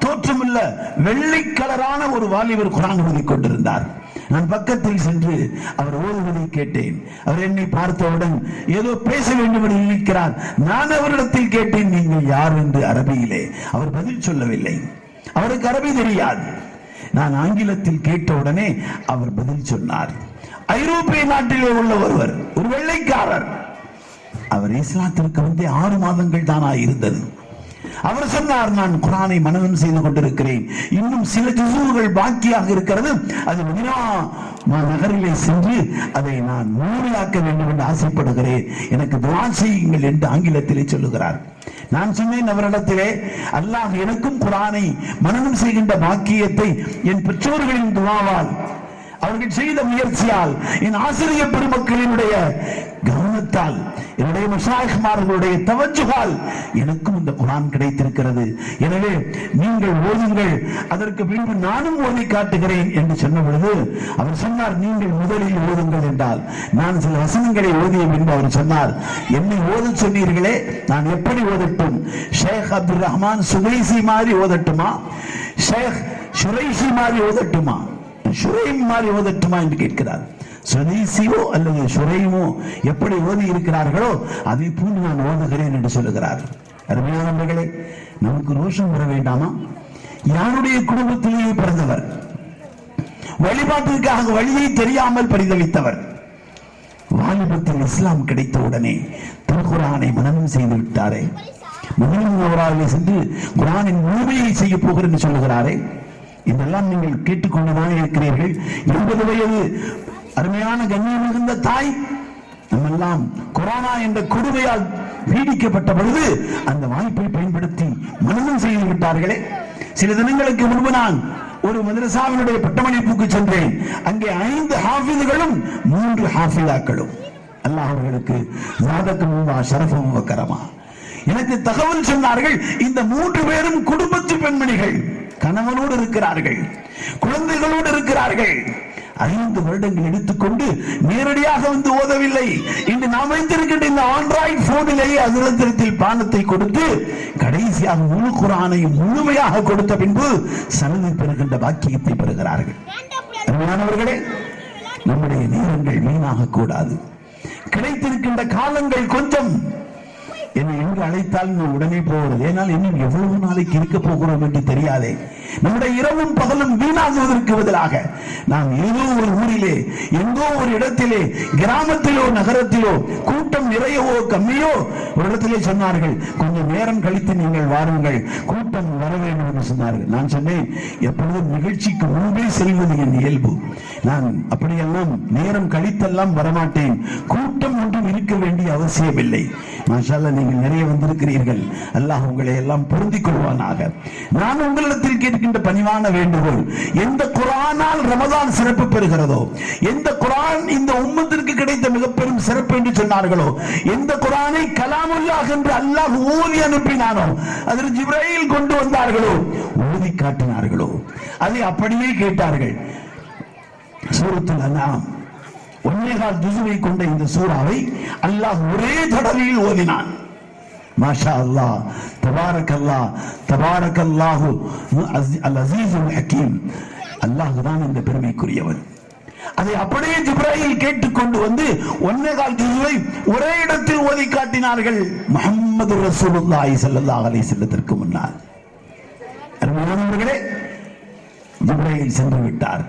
தோற்றமுள்ள வெள்ளை கலரான ஒரு வாலிபர் குர்ஆன் ஓதிக் கொண்டிருந்தார். நான் பக்கத்தில் சென்று அவர் ஓதுவதை கேட்டேன். அவர் என்னை பார்த்தவுடன் ஏதோ பேச வேண்டும் என்று நினைக்கிறார். நான் அவரிடத்தில் கேட்டேன், நீங்கள் யார் என்று அரபியிலே. அவர் பதில் சொல்லவில்லை. அவருக்கு அரபி தெரியாது. நான் ஆங்கிலத்தில் கேட்டவுடனே அவர் பதில் சொன்னார். ஐரோப்பிய நாட்டிலே உள்ள ஒருவர், ஒரு வெள்ளைக்காரர். அவர் இஸ்லாத்திற்கு வந்து 6 மாதங்கள் தானா இருந்தது. அவர் சொன்னார், நான் குர்ஆனை மனனம் செய்து கொண்டிருக்கிறேன். இன்னும் சில ஜுஸுகள் பாக்கியாக இருக்கிறது. அது மதீனா நகரிலே சென்று அதை நான் முழுமையாக்க வேண்டும் என்று ஆசைப்படுகிறேன். எனக்கு துஆ செய்யுங்கள் என்று ஆங்கிலத்திலே சொல்லுகிறார். நான் சொன்னேன் அவரிடத்திலே, அல்லாஹ் எனக்கும் குர்ஆனை மனனம் செய்கின்ற பாக்கியத்தை என் பெற்றோர்களின் துஆவால், அவர்கள் செய்த முயற்சியால், என் ஆசிரியர் பெருமக்களினுடைய கவனத்தால், என்னுடைய மஷாயிக்மார்களுடைய தவஜ்ஜுகால் எனக்கும் இந்த குர்ஆன் கிடைத்திருக்கிறது. எனவே நீங்கள் ஓதுங்கள், அதற்கு பின்பு நானும் ஓதி காட்டுகிறேன் என்று சொன்ன பொழுது அவர் சொன்னார், நீங்கள் முதலில் ஓதுங்கள் என்றால். நான் சில வசனங்களை ஓதிய பின்பு அவர் சொன்னார், என்னை ஓத சொன்னீர்களே, நான் எப்படி ஓதட்டும்? ஷேக் அப்துல் ரஹ்மான் சுகைசி மாதிரி ஓதட்டுமா? ஷேக் ஷுரைஷி மாதிரி ஓதட்டுமா? ஷுரைம் மாதிரி ஓதட்டுமா என்று கேட்கிறார். சுனைசியோ அல்லது ஷுரைமோ எப்படி ஓதி இருக்கிறார்களோ அதை போன்று நான் ஓதுகிறேன் என்று சொல்லுகிறார். அருமையானவர்களே, நமக்கு ரோஷம் வர வேண்டாமா? யாருடைய குடும்பத்திலேயே பிறந்தவர், வழிபாட்டிற்காக வழியை தெரியாமல் பரிதவித்தவர், வாலிபத்தில் இஸ்லாம் கிடைத்த உடனே திருக்குர்ஆனை மனனம் செய்து விட்டாரே, மதீனாவிலே சென்று குர்ஆனின் முழுமையை செய்ய போகிறேன் என்று சொல்லுகிறாரே. இதெல்லாம் நீங்கள் கேட்டுக்கொண்டுதான் இருக்கிறீர்கள். 80 வயது அருமையான கண்ணியம் மிகுந்த தாய் நம்மெல்லாம் கொரோனா என்ற கொடுமையால் பீடிக்கப்பட்ட பொழுது அந்த வாய்ப்பை பயன்படுத்தி மனனம் செய்து விட்டார்களே. சில தினங்களுக்கு முன்பு நான் ஒரு மதரசாவினுடைய பட்டமளிப்புக்கு சென்றேன். அங்கே 5 ஹாஃபிதுகளும் 3 ஹாஃபிதாக்களும். அல்லாஹ் அவர்களுக்கு ஜாதகமும் ஷரஃபும் வக்கரமா. எனக்கு தகவல் சொன்னார்கள், இந்த 3 பேரும் குடும்பத்து பெண்மணிகள், கணவனோடு இருக்கிறார்கள், குழந்தைகளோடு இருக்கிறார்கள். 5 வருடங்கள் எடுத்துக்கொண்டு நேரடியாக வந்து ஓதவில்லை. இன்று நாம் வைத்திருக்கின்ற இந்த ஆண்ட்ராய்டு போனிலேயே அதிரத்தில் பானத்தை கொடுத்து கடைசியாக முழு குர்ஆனை முழுமையாக கொடுத்த பின்பு சனதை பெறுகின்ற பாக்கியத்தை பெறுகிறார்கள். அருமையானவர்களே, நம்முடைய நேரங்கள் வீணாக கூடாது. கிடைத்திருக்கின்ற காலங்கள் கொஞ்சம். என்னை எங்கு அழைத்தால் நான் உடனே போகிறது. ஏனால் இன்னும் எவ்வளவு நாளைக்கு இருக்க போகிறோம் என்று தெரியாதே. நம்முடைய இரவும் பகலும் வீணாகுவதற்கு பதிலாக நாம் ஏதோ ஒரு ஊரிலே, எங்கோ ஒரு இடத்திலே, கிராமத்திலோ நகரத்திலோ, கூட்டம் நிறையவோ கம்மியோ ஒரு இடத்திலே சொன்னார்கள், கொஞ்சம் நேரம் கழித்து நீங்கள் வாருங்கள், கூட்டம் வர வேண்டும் என்று சொன்னார்கள். நான் சொன்னேன், எப்பொழுதும் நிகழ்ச்சிக்கு முன்பே செல்வது என் இயல்பு. நான் அப்படியெல்லாம் நேரம் கழித்தெல்லாம் வரமாட்டேன். கூட்டம் ஒன்றும் இருக்க வேண்டிய அவசியம் இல்லை. மாஷா அல்லாஹ், நீங்கள் நிறைய வந்திருக்கிறீர்கள். அல்லாஹ் உங்களை எல்லாம் பொருந்திக் கொள்வானாக. நான் உங்களிடத்தில் கேட்கின்ற பணிவான வேண்டுகோள், எந்த குர்ஆனால் ரமதான் சிறப்பு பெறுகிறதோ, எந்த குர்ஆன் இந்த உம்மத்திற்கு கிடைத்த மிகப்பெரும் சிறப்பு என்று சொன்னார்களோ, எந்த குர்ஆனை கலாமுல்லாஹ் என்று அல்லாஹ் ஓதி அனுப்பினானோ, அதில் ஜிப்ரீல் கொண்டு வந்தார்களோ, ஓதி காட்டினார்களோ, அதை அப்படியே கேட்டார்கள். சூரத்துல் அன்ஆம் 1.25 ஜுஸுவை கொண்ட இந்த சூறாவை அல்லாஹ் ஒரே தடவையில் ஓதினான். மாஷா அல்லாஹ், தபாரக்கல்லாஹ், தபாரக்கல்லாஹு அல் அஸீஸுல் ஹக்கீம். அல்லாஹ் தான் இந்த பெருமைக்குரியவன். அதை அப்படியே ஜிப்ரீல் கேட்டுக்கொண்டு வந்து 1.25 ஜுஸுவை ஒரே இடத்தில் ஓதி காட்டினார்கள். முஹம்மது ரசூலுல்லாஹி ஸல்லல்லாஹு அலைஹி வஸல்லத்திற்கு முன்னால். அருமையானவர்களே, ஜிப்ரீல் சென்று விட்டார்.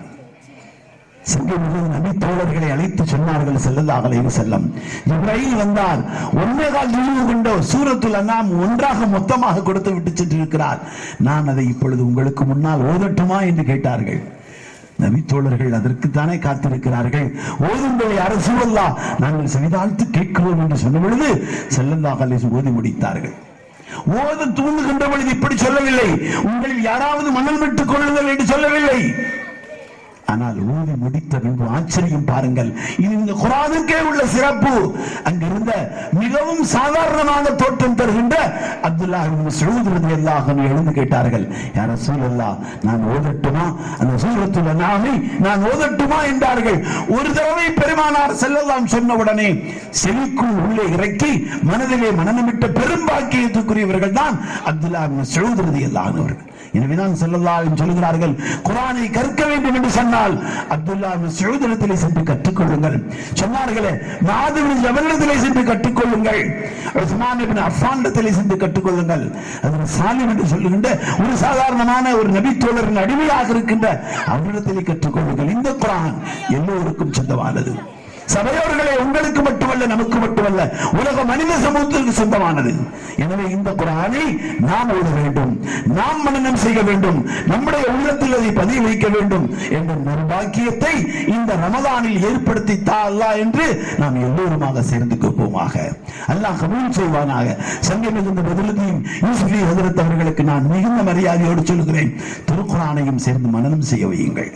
நபி தோழர்களை அழைத்து சொன்னார்கள் ஸல்லல்லாஹு அலைஹி வஸல்லம், ஜிப்ரீல் வந்தார், 1.25 ஜுஸு கொண்ட சூரத்துல் அன்ஆம் ஒன்றாக மொத்தமாக கொடுத்து விட்டு சென்றிருக்கிறார். நான் அதை இப்பொழுது உங்களுக்கு முன்னால் ஓதட்டுமா என்று கேட்டார்கள். நபி தோழர்கள் அதற்குத்தானே காத்திருக்கிறார்கள். ஓதுங்கள் யா ரசூலல்லாஹ், நாங்கள் செவிதாழ்த்து கேட்கிறோம் என்று சொன்ன பொழுது ஸல்லல்லாஹு அலைஹி வஸல்லம் ஓதி முடித்தார்கள். ஓத தூங்குகின்ற பொழுது இப்படி சொல்லவில்லை, உங்களில் யாராவது மணல் விட்டுக் கொள்ளுங்கள் என்று சொல்லவில்லை. ஆனால் ஓதி முடித்த பின்பு ஆச்சரியம் பாருங்கள், இது இந்த குர்ஆனுக்கே உள்ள சிறப்பு. அங்கிருந்த மிகவும் சாதாரணமான தோற்றம் தருகின்ற அப்துல்லாஹ் இப்னு மஸ்ஊத் ரலியல்லாஹு அன்ஹு எழுந்து கேட்டார்கள், யா ரசூலல்லாஹ், நான் ஓதட்டுமா, அந்த சூரத்துல் அன்ஆமை நான் ஓதட்டுமா என்றார்கள். ஒரு தடவை பெருமானார் ஸல்லல்லாஹு அலைஹி சொன்ன உடனே செவிக்குள் உள்ளே இறக்கி மனதிலே மனநமிட்ட பெரும் பாக்கியத்துக்குரியவர்கள் தான் அப்துல்லாஹ் இப்னு மஸ்ஊத் ரலியல்லாஹு அன்ஹு அவர்கள். எனவேதான் ஸல்லல்லாஹு அலைஹி சொல்கிறார்கள், குர்ஆனை கற்க வேண்டும் என்று சொன்னால் அப்துல்லாஹ் இப்னு மஸ்ஊத் இடத்திலே சென்று கற்றுக்கொள்ளுங்கள். சொன்னார்களே, முஆத் இப்னு ஜபல் இடத்திலே சென்று கற்றுக்கொள்ளுங்கள், உஸ்மான் இப்னு அஃபான் இடத்திலே சென்று கற்றுக்கொள்ளுங்கள். அது சாலிம் என்று சொல்லுகின்ற ஒரு சாதாரணமான ஒரு நபி தோழரின் அடிமையாக இருக்கின்ற அவரிடத்திலே கற்றுக்கொள்ளுங்கள். இந்த குர்ஆன் எல்லோருக்கும் சொந்தமானது. சபையோர்களே, உங்களுக்கு மட்டுமல்ல, நமக்கு மட்டுமல்ல, உலக மனித சமூகத்திற்கு சொந்தமானது. எனவே இந்த குர்ஆனை நாம் ஓத வேண்டும், நாம் மனனம் செய்ய வேண்டும், நம்முடைய உள்ளத்தில் அதை பதிய வைக்க வேண்டும் என்ற நற்பாக்கியத்தை இந்த ரமதானில் ஏற்படுத்தி தா அல்லாஹ் என்று நாம் எல்லோருமாக சேர்ந்து கொள்வோமாக. அல்லாஹ் கபூல் செய்வானாக. சங்கை மிகுந்த பதிலுதீன் யூசுஃபி ஹஜ்ரத் அவர்களுக்கு நான் மிகுந்த மரியாதையோடு சொல்கிறேன், திருக்குர்ஆனையும் சேர்ந்து மனனம் செய்ய வையுங்கள்.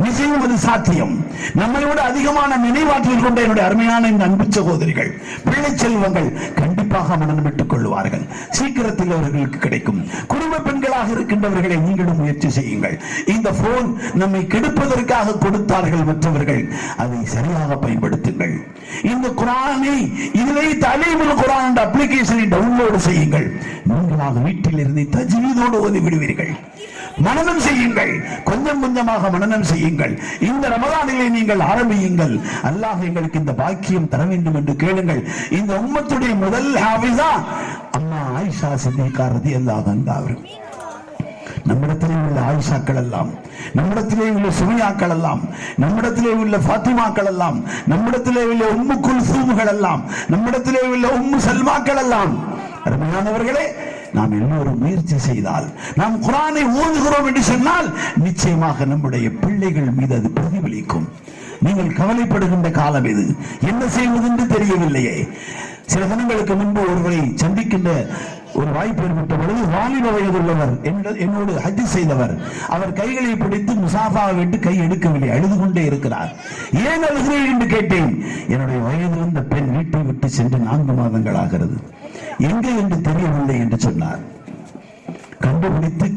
நிச்சயம் அது சாத்தியம். நம்மை விட அதிகமான நினைவாற்றல் கொண்ட என்னுடைய அருமையான இந்த அன்பு சகோதரிகள், பிள்ளை செல்வங்கள் கண்டிப்பாக மனநமிட்டுக் கொள்வார்கள். சீக்கிரத்தில் அவர்களுக்கு கிடைக்கும். குடும்ப பெண்களாக இருக்கின்றவர்களை நீங்களும் முயற்சி செய்யுங்கள். இந்த போன் நம்மை கெடுப்பதற்காக கொடுத்தார்கள் மற்றவர்கள், அதை சரியாக பயன்படுத்துங்கள். இந்த குர்ஆனை இதிலே தலீமுல் குர்ஆன் என்ற அப்ளிகேஷனை டவுன்லோட் செய்யுங்கள். நீங்களாக வீட்டில் இருந்து தஜ்வீதோடு ஓதி விடுவீர்கள். மனனம் செய்யுங்கள், கொஞ்சம் கொஞ்சமாக மனனம் செய்யுங்கள். இந்த ரமதானிலே நீங்கள் ஆரம்பியுங்கள். அல்லாஹ் எங்களுக்கு இந்த பாக்கியம் தர வேண்டும் என்று கேளுங்கள். இந்த உம்மத்துடைய முதல் ஹாஃபிஸா அம்மா ஆயிஷா சித்திகா ரலியல்லாஹு அன்ஹா அவர்கள். நம்மிடத்திலே உள்ள ஆயிஷாக்கள் எல்லாம், நம்மிடத்திலே உள்ள சுமையாக்கள் எல்லாம், நம்மிடத்திலே உள்ள ஃபாத்திமாக்கள் எல்லாம், நம்மிடத்திலே உள்ள உம்மு குல்சூம்கள் எல்லாம், நம்மிடத்திலே உள்ள உம்மு சல்மாக்கள் எல்லாம், அருமையானவர்களே, நாம் எல்லோரும் முயற்சி செய்தால், நாம் குர்ஆனை ஓதுகிறோம் என்று சொன்னால் நிச்சயமாக நம்முடைய பிள்ளைகள் மீது அது பிரதிபலிக்கும். நீங்கள் கவலைப்படுகின்ற காலம் இது. என்ன செய்வது என்று தெரியவில்லையே. சில தினங்களுக்கு முன்பு ஒருவரை சந்திக்கின்ற ஒரு வாய்ப்பு ஏற்பட்ட பொழுது, வாலிப வயதுள்ளவர் என்னோடு ஹஜ் செய்தவர், அவர் கைகளை பிடித்து முசாஃபா விட்டு கை எடுக்கவில்லை, அழுது கொண்டே இருக்கிறார். ஏன் அழுகிறேன் என்று கேட்டேன். என்னுடைய வயது வந்த பெண் வீட்டை விட்டு சென்று 4 மாதங்கள் ஆகிறது, எங்கே என்று தெரியவில்லை என்று சொன்னார். கண்டுபிடித்து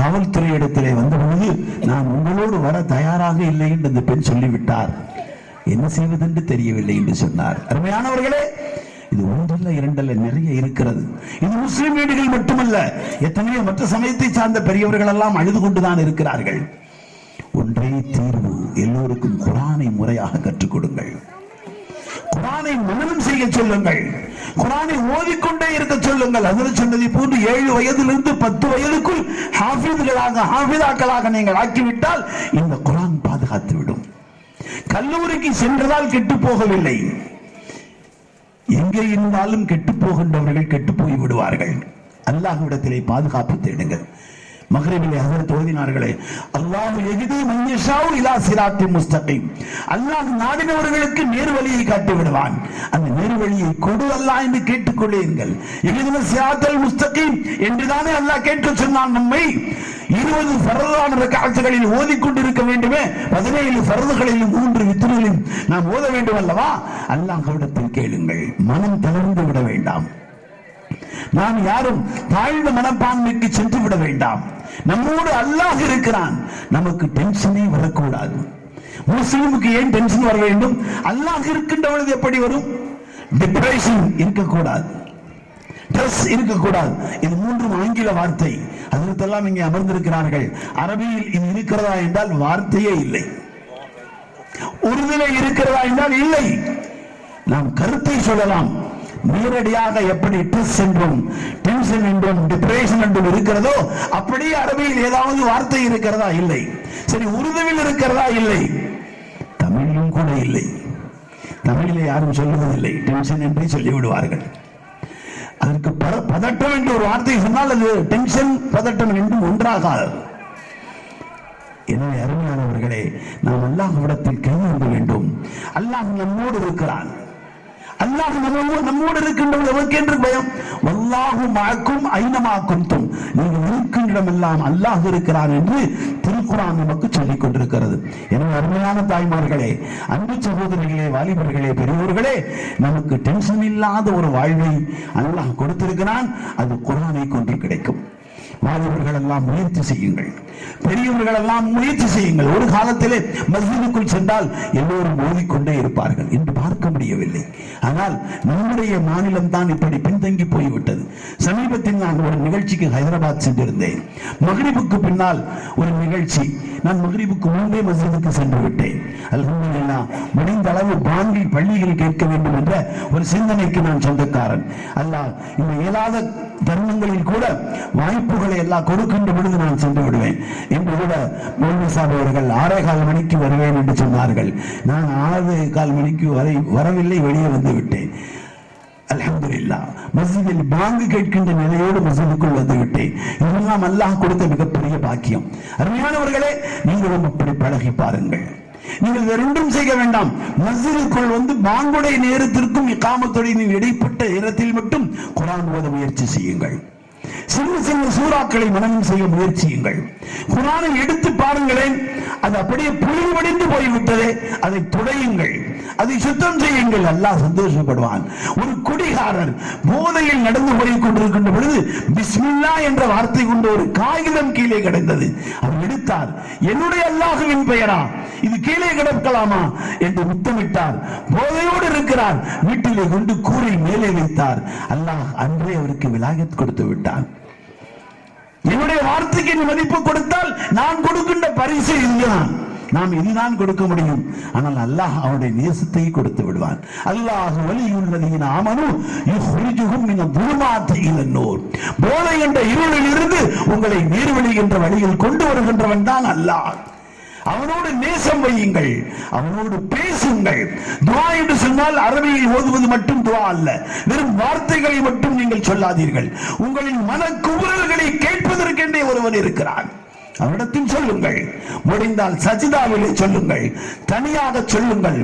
காவல்துறை இடத்திலே வந்தபோது, நான் உங்களோடு வர தயாராக இல்லை என்று அந்த பெண் சொல்லிவிட்டார். என்ன செய்வதென்று தெரியவில்லை என்று சொன்னார். அருமையானவர்களே, இது ஒன்றல்ல இரண்டல்ல, நிறைய இருக்கிறது. இது முஸ்லிம் வீடுகள் மட்டுமல்ல, எத்தனையோ மற்ற சமயத்தை சார்ந்த பெரியவர்கள் எல்லாம் அழுது கொண்டுதான் இருக்கிறார்கள். ஒன்றே தீர்வு, எல்லோருக்கும் குர்ஆனை முறையாக கற்றுக் கொடுங்கள். குர்ஆன் குர்ஆனை மனனம் செய்ய சொல்லுங்கள், குர்ஆனை ஓதிக்கொண்டே இருக்க சொல்லுங்கள். அதில் சொன்னதை போன்று 7 வயதிலிருந்து 10 வயதுக்குள் ஹாஃபிதாக்களாக நீங்கள் ஆக்கிவிட்டால் இந்த குர்ஆன் பாதுகாத்து விடும். கல்லூரிக்கு சென்றதால் கெட்டு போகவில்லை, எங்கே இருந்தாலும் கெட்டு போகின்றவர்கள் கெட்டு போய் விடுவார்கள். அல்லாஹ்விடத்திலே பாதுகாப்பு தேடுங்கள். மக்ரிபிலே ஹஸரத் ஓதினார்களே, அல்லாஹ் யஹ்தி மன் யஷாஉ இலா சிராத்தின் முஸ்தகீம். அல்லாஹ் நாடினவர்களுக்கு நேர்வழியை காட்டி விடுவான். அந்த நேர்வழியை கொடு அல்லாஹ் என்று கேட்டுக்கொள்ளுங்கள். யஹ்தின சிராத்தல் முஸ்தகீம் என்றுதானே அல்லாஹ் கேட்டு சொன்னான். நம்மை 20 ஃபர்தான ரக்அத்துகளில் ஓதிக்கொண்டிருக்க வேண்டுமே, 17 ஃபர்துகளிலும் 3 வித்ரிலும் நாம் ஓத வேண்டும் அல்லவா? அல்லாஹ்விடத்தில் கேளுங்கள், மனம் தளர்ந்து விட வேண்டாம். நாம் யாரும் தாழ்ந்த மனப்பான்மைக்கு சென்று விட வேண்டாம். நம்மோடு அல்லாஹ் இருக்கிறான், நமக்கு டென்ஷனே வரக்கூடாது. முஸ்லிமுக்கு ஏன் டென்ஷன் வர வேண்டும்? அல்லாஹ் இருக்கின்ற பொழுது எப்படி வரும்? டிப்ரெஷன் இருக்கக்கூடாது, ஸ்ட்ரெஸ் இருக்கக்கூடாது. இது 3 ஆங்கில வார்த்தை. அதற்கெல்லாம் இங்கே அமர்ந்திருக்கிறார்கள். அரபியில் இது இருக்கிறதா என்றால் வார்த்தையே இல்லை, உருதிலே இருக்கிறதா என்றால் இல்லை. நாம் கருத்தை சொல்லலாம். நேரடியாக எப்படி ஸ்ட்ரெஸ் என்றும் டென்ஷன் என்றும் டிப்ரெஷன் என்றும் இருக்கிறதோ அப்படியே அரபியில் ஏதாவது வார்த்தை இருக்கிறதா? இல்லை. சரி, உருதுவில் இருக்கிறதா? இல்லை. தமிழிலும் கூட இல்லை. தமிழிலே யாரும் சொல்லுவதில்லை, டென்ஷன் என்றே சொல்லிவிடுவார்கள். அதற்கு பதட்டம் என்று ஒரு வார்த்தை சொன்னால் அது டென்ஷன் பதட்டம் என்றும் ஒன்றாகாது. எனவே அருமையானவர்களே, நாம் அல்லாஹ்விடத்தில் கையேந்த வேண்டும். அல்லாஹ் நம்மோடு இருக்கிறான். அல்லாஹ் நம்மோடு இருக்கின்றது. நமக்கு என்று பயம்? வல்லாஹு மஅக்கும் ஐனமா குன்தும். நீங்கள் இருக்கின்றமெல்லாம் அல்லாஹ் இருக்கிறான் என்று திருக்குர்ஆன் நமக்கு சொல்லிக் கொண்டிருக்கிறது. எனவே அருமையான தாய்மார்களே, அன்பு சகோதரிகளே, வாலிபர்களே, பெரியோர்களே, நமக்கு டென்ஷன் இல்லாத ஒரு வாழ்வை அல்லாஹ் கொடுத்திருக்கிறான். அது குர்ஆனை கொண்டு கிடைக்கும். வாலிபர்கள் எல்லாம் முயற்சி செய்யுங்கள், பெரியவர்கள் எல்லாம் முயற்சி செய்யுங்கள். ஒரு காலத்திலே மஸ்ஜிதுக்குள் சென்றால் எல்லோரும் ஓதிக்கொண்டே இருப்பார்கள், இன்று பார்க்க முடியவில்லை. ஆனால் நம்முடைய மாநிலம் தான் இப்படி பின்தங்கி போய்விட்டது. சமீபத்தில் நான் ஒரு நிகழ்ச்சிக்கு ஹைதராபாத் சென்றிருந்தேன். மக்ரிபுக்கு பின்னால் ஒரு நிகழ்ச்சி. நான் மக்ரிபுக்கு முன்பே மஸ்ஜிதுக்கு சென்று விட்டேன். அல்ஹம்துலில்லாஹ், முடிந்த அளவு பாங்கில் பள்ளியில் கேட்க வேண்டும் என்ற ஒரு சிந்தனைக்கு நான் சொந்தக்காரன். அல்லாஹ் இந்த இயலாத தருணங்களில் கூட வாய்ப்புகளை எல்லாம் கொடுக்கின்ற பொழுது நான் சென்று விடுவேன் என்று கூட மௌலவி சாஹிப் அவர்கள் 6:15 மணிக்கு வருவேன் என்று சொன்னார்கள். நான் 6:15 மணிக்கு வரவில்லை, வெளியே வந்து விட்டேன். அல்ஹம்துலில்லாஹ், மஸ்ஜிதில் பாங்கு கேட்கின்ற நிலையோடு மஸ்ஜிதுக்குள் வந்து விட்டேன். இதெல்லாம் அல்லாஹ் கொடுத்த மிகப்பெரிய பாக்கியம். அருமையானவர்களே, நீங்களும் அப்படி பழகி பாருங்கள். நீங்கள் வேறொன்றும் செய்ய வேண்டாம். மஸ்ஜிதுக்குள் வந்து பாங்குடைய நேரத்திற்கும் இகாமத்துடைய இடைப்பட்ட நேரத்தில் மட்டும் குர்ஆன் ஓத முயற்சி செய்யுங்கள். சின்ன சின்ன சூறாக்களை மனனம் செய்ய முயற்சியுங்கள். குர்ஆனை எடுத்து பாருங்களேன், அது அப்படியே புழுவடைந்து போய்விட்டதே, அதை துடையுங்கள், அதை சுத்தம் செய்யுங்கள். அல்லாஹ் சந்தோஷப்படுவான். ஒரு குடிகாரர் போதையில் நடந்து போய் கொண்டிருக்கின்ற பொழுது பிஸ்மில்லா என்ற வார்த்தை கொண்டு ஒரு காகிதம் கீழே கிடந்தது. அவர் எடுத்தார். என்னுடைய அல்லாஹ்வின் பெயரா, இது கீழே கிடக்கலாமா என்று முத்தமிட்டார். போதையோடு இருக்கிறார். வீட்டிலே கொண்டு கூரை மேலே வைத்தார். அல்லாஹ் அன்றே அவருக்கு விலாயத் கொடுத்து விட்டான். என்னுடைய வார்த்தைக்கு நீ மதிப்பு கொடுத்தால் நான் கொடுக்கின்ற பரிசு இதுதான். நாம் இதுதான் கொடுக்க முடியும். ஆனால் அல்லாஹ் அவனுடைய நேசத்தை கொடுத்து விடுவான். அல்லாஹ் வலியுள்ளதீன ஆமனு யுஹ்ரிஜுஹும் மின துலுமாத்தி இலன் நூர். போதை என்ற இருளில் இருந்து உங்களை நேர்வழி என்ற வழியில் கொண்டு வருகின்றவன் தான் அல்லாஹ். அவனோடு நேசம் வையுங்கள், அவனோடு பேசுங்கள். துஆ என்று சொன்னால் அரபியில் ஓதுவது மட்டும் துஆ அல்ல, வெறும் வார்த்தைகளை மட்டும் நீங்கள் சொல்லாதீர்கள். உங்களின் மனக்குமுறல்களை கேட்பதற்கென்றே ஒருவன் இருக்கிறான், அவனிடத்தில் சொல்லுங்கள். முடிந்தால் சஜிதாவிலே சொல்லுங்கள், தனியாக சொல்லுங்கள்,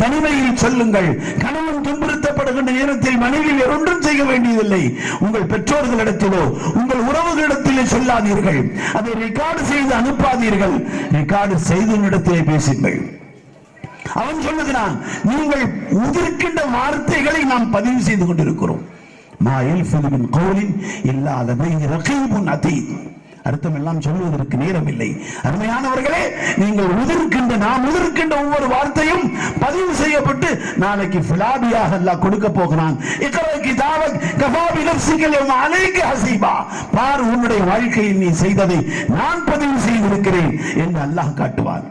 தனிமையில் சொல்லுங்கள். கணவன் துன்புறுத்தப்படுகின்ற நேரத்தில் மனைவி ஒன்றும் செய்ய வேண்டியதில்லை. உங்கள் பெற்றோர்களிடத்திலோ உங்கள் உறவுகளிடத்திலே சொல்லாதீர்கள். அதை ரெக்கார்டு செய்து அனுப்பாதீர்கள். ரெக்கார்டு செய்து இடத்திலே பேசுங்கள். அவன் சொல்லுகிறான், நீங்கள் உதிர்க்கின்ற வார்த்தைகளை நாம் பதிவு செய்து கொண்டிருக்கிறோம். மா யல்ஃபிது மின் கௌலின் இல்லா லதைஹி ரகீபுன் அதீத். அர்த்தம் எல்லாம் சொல்வதற்கு நேரம் இல்லை. அருமையானவர்களே, நீங்கள் நாம் உதிர்க்கின்ற ஒவ்வொரு வார்த்தையும் பதிவு செய்யப்பட்டு நாளைக்கு ஃபிலாபியாக அல்லாஹ் கொடுக்க போகிறான். இக்ரா கிதாபக் கஃபா பினஃப்ஸிக யௌம அலைக ஹஸீபா. பார், உன்னுடைய வாழ்க்கையில் நீ செய்ததை நான் பதிவு செய்திருக்கிறேன் என்று அல்லாஹ் காட்டுவான்.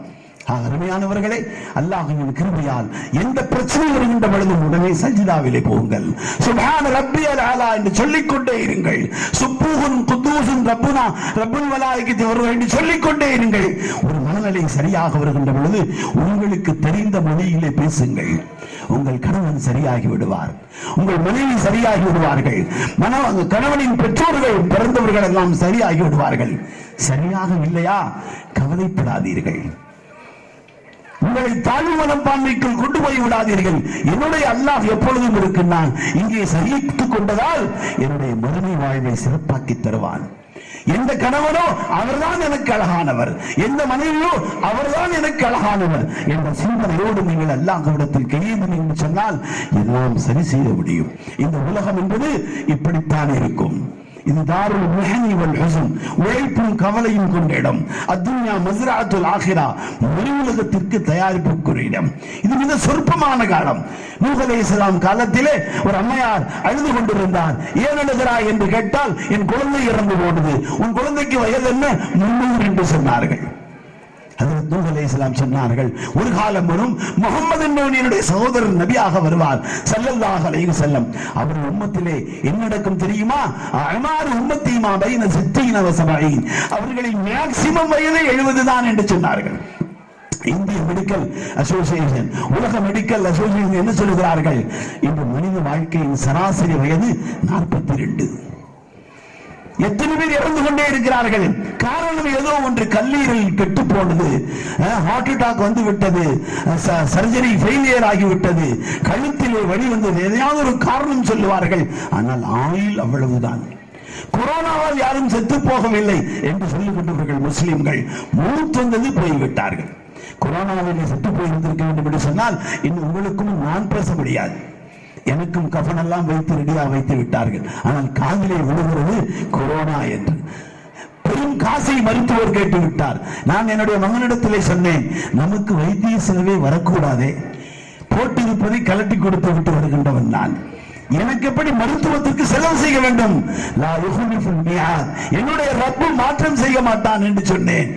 அருமையானவர்களே, அல்லாஹ்வின் கிருபையால் எந்த பிரச்சனை வருகின்ற பொழுதும் உடனே சஜிதாவிலே போங்கள். சுப்ஹான ரப்பியல் ஆலா என்று சொல்லிக்கொண்டே இருங்கள். சுப்பூஹுன் குத்தூசுன் ரப்புனா ரப்புல் மலாயிகத்தி வருவார் என்று சொல்லிக்கொண்டே இருங்கள். ஒரு மனநிலை சரியாக வருகின்ற பொழுது உங்களுக்கு தெரிந்த மொழியிலே பேசுங்கள். உங்கள் கணவன் சரியாகி விடுவார், உங்கள் மனைவி சரியாகி விடுவார்கள், கணவனின் பெற்றோர்கள் பிறந்தவர்கள் எல்லாம் சரியாகி விடுவார்கள். சரியாக இல்லையா, கவலைப்படாதீர்கள். உங்களை தாழ்வு மனப்பான்மைக்குள் கொண்டு போய் விடாதீர்கள். என்னுடைய அல்லாஹ் எப்பொழுதும் இருக்கின்றான். இங்கே சகித்துக் கொண்டதால் என்னுடைய மறுமை வாழ்வை சிறப்பாக்கி தருவான். எந்த கணவனோ அவர்தான் எனக்கு அழகானவர், எந்த மனைவியோ அவர்தான் எனக்கு அழகானவர் என்ற சிந்தனையோடு நீங்கள் அல்லாஹ்விடத்தில் கையேந்து என்று சொன்னால் எல்லாம் சரி செய்ய முடியும். இந்த உலகம் என்பது இப்படித்தான் இருக்கும். இது தாருல் முஹனி வல் ஹுஸ்ன், உழைப்பும் கவலையும் கொண்ட இடம். அத்துன்யா மஸ்ரஅத்துல் ஆகிரா, மறுவுலகத்திற்கு தயாரிப்புக்குரிய இடம். இது மிக சொற்பமான காலம். நூஹ் அலைஹிஸ்ஸலாம் காலத்திலே ஒரு அம்மையார் அழுது கொண்டிருந்தார். ஏன் அழுகிறாய் என்று கேட்டால், என் குழந்தை இறந்து போனது, உன் குழந்தைக்கு வயது என்ன, 300 என்று சொன்னார்கள். ஹஜ்ரத் நூஹ் அலைஹிஸ்ஸலாம் சொன்னார்கள், ஒரு காலம் வரும் முஹம்மது என்னுடைய சகோதரர் நபியாக வருவார் ஸல்லல்லாஹு அலைஹி வஸல்லம். அவர் உம்மத்திலே என்ன நடக்கும் தெரியுமா? அமார் உம்மத்தி மா பைன 60 வ 70, அவர்களின் மேக்ஸிமம் வயது 70 தான் என்று சொன்னார்கள். இந்திய மெடிக்கல் அசோசியேஷன், உலக மெடிக்கல் அசோசியேஷன் என்ன சொல்கிறார்கள்? இந்த மனித வாழ்க்கையின் சராசரி வயது 42. எத்தனை பேர் இறந்து கொண்டே இருக்கிறார்கள்? காரணம் ஏதோ ஒன்று, கல்லீரல் கெட்டு போனது, ஹார்ட் அட்டாக் வந்து விட்டது, சர்ஜரி ஃபெயிலியர் ஆகிவிட்டது, கழுத்திலே வலி வந்தது, எதையாவது ஒரு காரணம் சொல்லுவார்கள். ஆனால் ஆயுள் அவ்வளவுதான். கொரோனாவால் யாரும் செத்து போகவில்லை என்று சொல்லிக் கொண்டவர்கள் முஸ்லிம்கள் மூத்து வந்தது போய்விட்டார்கள். கொரோனாவில் செத்து போயிருந்திருக்க வேண்டும் என்று சொன்னால் இன்னும் உங்களுக்கும் நான் பேச முடியாது. எனக்கும் கஃனெல்லாம் வைத்து ரெடியாக வைத்து விட்டார்கள். ஆனால் காதிலே விழுகிறது கொரோனா என்று. பெரும் காசை மருத்துவர் கேட்டு விட்டார். நான் என்னுடைய மகனிடத்திலே சொன்னேன், நமக்கு வைத்திய செலவே வரக்கூடாதே, போட்டிருப்பதை கலட்டி கொடுத்து விட்டு வருகின்றவன் நான், எனக்கு எப்படி மருத்துவத்திற்கு செலவு செய்ய வேண்டும்? என்னுடைய ரப்பு மாற்றம் செய்ய மாட்டான் என்று சொன்னேன்.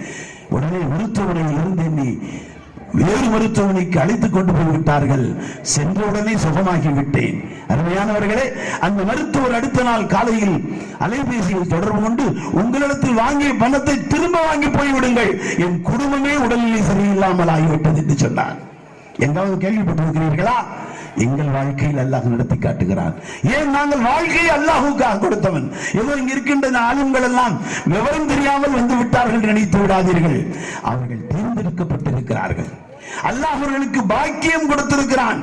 உடனே மருத்துவமனையில் இருந்து என்னை வேறு மருத்துவமனைக்கு அழைத்துக் கொண்டு போய்விட்டார்கள். சென்றவுடனே சுகமாகி விட்டேன். அருமையானவர்களே, அந்த மருத்துவர் அடுத்த நாள் காலையில் அலைபேசியில் தொடர்பு கொண்டு, உங்களிடத்தில் வாங்கிய பணத்தை திரும்ப வாங்கி போய்விடுங்கள், என் குடும்பமே உடல்நிலை சரியில்லாமல் ஆகிவிட்டது என்று சொன்னார். எங்காவது கேள்விப்பட்டிருக்கிறீர்களா? எங்கள் வாழ்க்கையில் அல்லாஹ் நடத்தி காட்டுகிறான். ஏன் நாங்கள் வாழ்க்கையை அல்லாஹுக்காக கொடுத்தவன். ஏதோ இங்க இருக்கின்ற ஆளுங்கள் எல்லாம் விவரம் தெரியாமல் வந்து விட்டார்கள் நினைத்து விடாதீர்கள். அவர்கள் தேர்ந்தெடுக்கப்பட்டிருக்கிறார்கள். அல்லாஹ் அவர்களுக்கு பாக்கியம் கொடுத்திருக்கிறான்.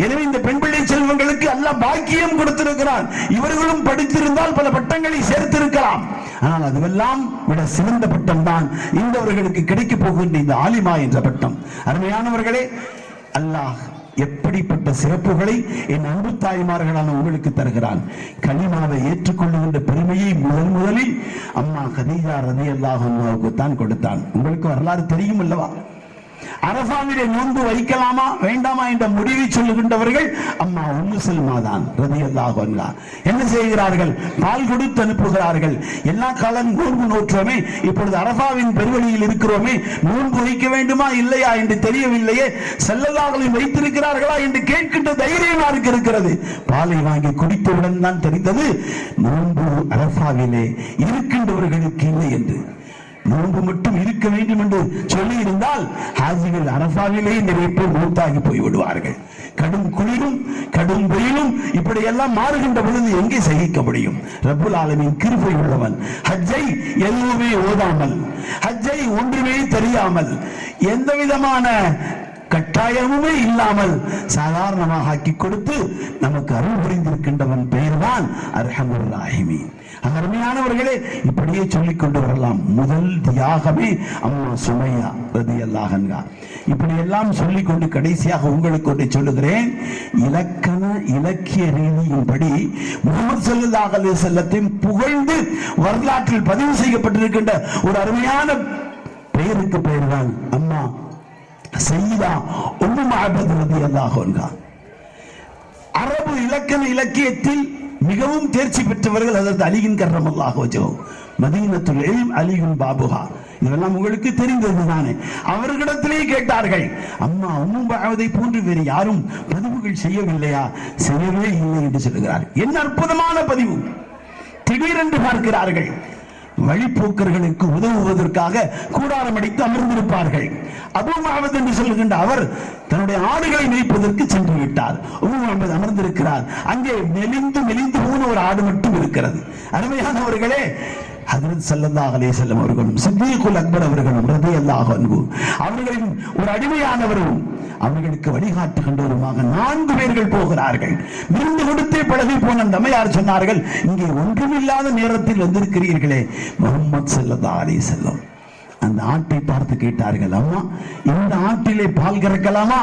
எனவே இந்த பெண் பிள்ளை செல்வங்களுக்கு அல்லாஹ் பாக்கியம் கொடுத்திருக்கிறான். இவர்களும் படித்திருந்தால் பல பட்டங்களை சேர்த்திருக்கலாம். ஆனால் அதுவெல்லாம் விட சிறந்த பட்டம் தான் இந்தவர்களுக்கு கிடைக்க போகின்ற இந்த ஆலிமா என்ற பட்டம். அருமையானவர்களே, அல்லாஹ் எப்படிப்பட்ட சிறப்புகளை என் அன்பு தாய்மார்களான உங்களுக்கு தருகிறான். கலிமாவை ஏற்றுக்கொள்ளுகின்ற பெருமையை முதலில் அம்மா கதீஜா ரலியல்லாஹு அன்ஹாவுக்கு தான் கொடுத்தான். உங்களுக்கு வரலாறு தெரியும் அல்லவா? அரஃபாவிலே நோன்பு வைக்கலாமா வேண்டாமா என்ற முடிவை சொல்லுகின்றவர்கள் அம்மா உம்மு சல்மா தான் ரலியல்லாஹு அன்ஹா. என்ன செய்கிறார்கள்? பால் கொடுத்து அனுப்புகிறார்கள். எல்லா காலம் நோன்பு நோற்றோமே, இப்பொழுது அரஃபாவின் பெருவழியில் இருக்கிறோமே, நோன்பு வைக்க வேண்டுமா இல்லையா என்று தெரியவில்லையே, ஸல்லல்லாஹு வைத்திருக்கிறார்களா என்று கேட்கின்ற தைரியம் யாருக்கு இருக்கிறது? பாலை வாங்கி குடித்தவுடன் தான் தெரிந்தது நோன்பு அரஃபாவிலே இருக்கின்றவர்களுக்கு இல்லை என்று. நோன்பு மட்டும் இருக்க வேண்டும் என்று சொல்லி இருந்தால் ஹாஜிகள் அரஃபாவிலே நிறைய பேர் மூத்தாகி போய் விடுவார்கள். கடும் குளிரும் கடும் வெயிலும் இப்படி எல்லாம் மாறுகின்ற பொழுது எங்கே சகிக்க முடியும்? ரப்புல் ஆலமீன் கிருபை உள்ளவன். ஹஜ்ஜை எதுவுமே ஓதாமல், ஹஜ்ஜை ஒன்றுமே தெரியாமல், எந்த விதமான கட்டாயமுமே இல்லாமல் சாதாரணமாக ஆக்கி கொடுத்து நமக்கு அருள் புரிந்திருக்கின்றவன் பெயர்தான் அர்ஹமுர் ராஹிமீன். அருமையானவர்களே, இப்படியே சொல்லிக் கொண்டு வரலாம். முதல் தியாகமே அம்மா சுமையா ரலியல்லாஹு அன்ஹா. இப்படி எல்லாம் சொல்லிக் கொண்டு கடைசியாக உங்களுக்கு ஒன்றை சொல்லுகிறேன். இலக்கிய ரீதியின்படி முஹம்மது ஸல்லல்லாஹு அலைஹி வஸல்லத்தின் புகழ்ந்து வரலாற்றில் பதிவு செய்யப்பட்டிருக்கின்ற ஒரு அருமையான பெயருக்கு பெயர்தான் அம்மா சையீதா உம்மு மஅபத் ரலியல்லாஹு அன்ஹா. அரபு இலக்கியத்தில் மிகவும் தேர்ச்சி பெற்றவர்கள் ஹஜ்ரத் அலியின் கர்ரமல்லாஹு வஜ்ஹு. மதீனத்துல் இல்ம் அலியுன் பாபுஹா. இதெல்லாம் உங்களுக்கு தெரிந்ததுதானே. அவர்களிடத்திலே கேட்டார்கள், அம்மா உம்முவை போன்று வேறு யாரும் பதிவுகள் செய்யவில்லையா? செய்யவே இல்லை என்று சொல்லுகிறார். என்ன அற்புதமான பதிவு! திடீரென்று பார்க்கிறார்கள், வழிப்போக்கர்களுக்கு உதவுவதற்காக கூடாரம் அடித்து அமர்ந்திருப்பார்கள். அபூ முஹம்மத் என்று சொல்லுகின்ற அவர் தன்னுடைய ஆடுகளை மேய்ப்பதற்கு சென்று விட்டார். அபூ முஹம்மத் அமர்ந்திருக்கிறார். அங்கே மெலிந்து போன ஒரு ஆடு மட்டும் இருக்கிறது. அருமையானவர்களே, ஹஜ்ரத் ஸல்லல்லாஹு அலைஹி வஸல்லம் அவர்களும் சித்தீக்குல் அக்பர் அவர்களும் ரலியல்லாஹு அன்ஹு அவர்களின் ஒரு அடிமையானவரும் அவர்களுக்கு வழிகாட்டுகின்றவருமாக 4 பேர்கள் போகிறார்கள். விருந்து கொடுத்தே பழகி போன அந்த அம்மையார் சொன்னார்கள், இங்கே ஒன்றுமில்லாத நேரத்தில் வந்திருக்கிறீர்களே முஹம்மது ஸல்லல்லாஹு அலைஹி வஸல்லம். அந்த ஆட்டை பார்த்து கேட்டார்கள், அம்மா இந்த ஆட்டிலே பால் கறக்கலாமா?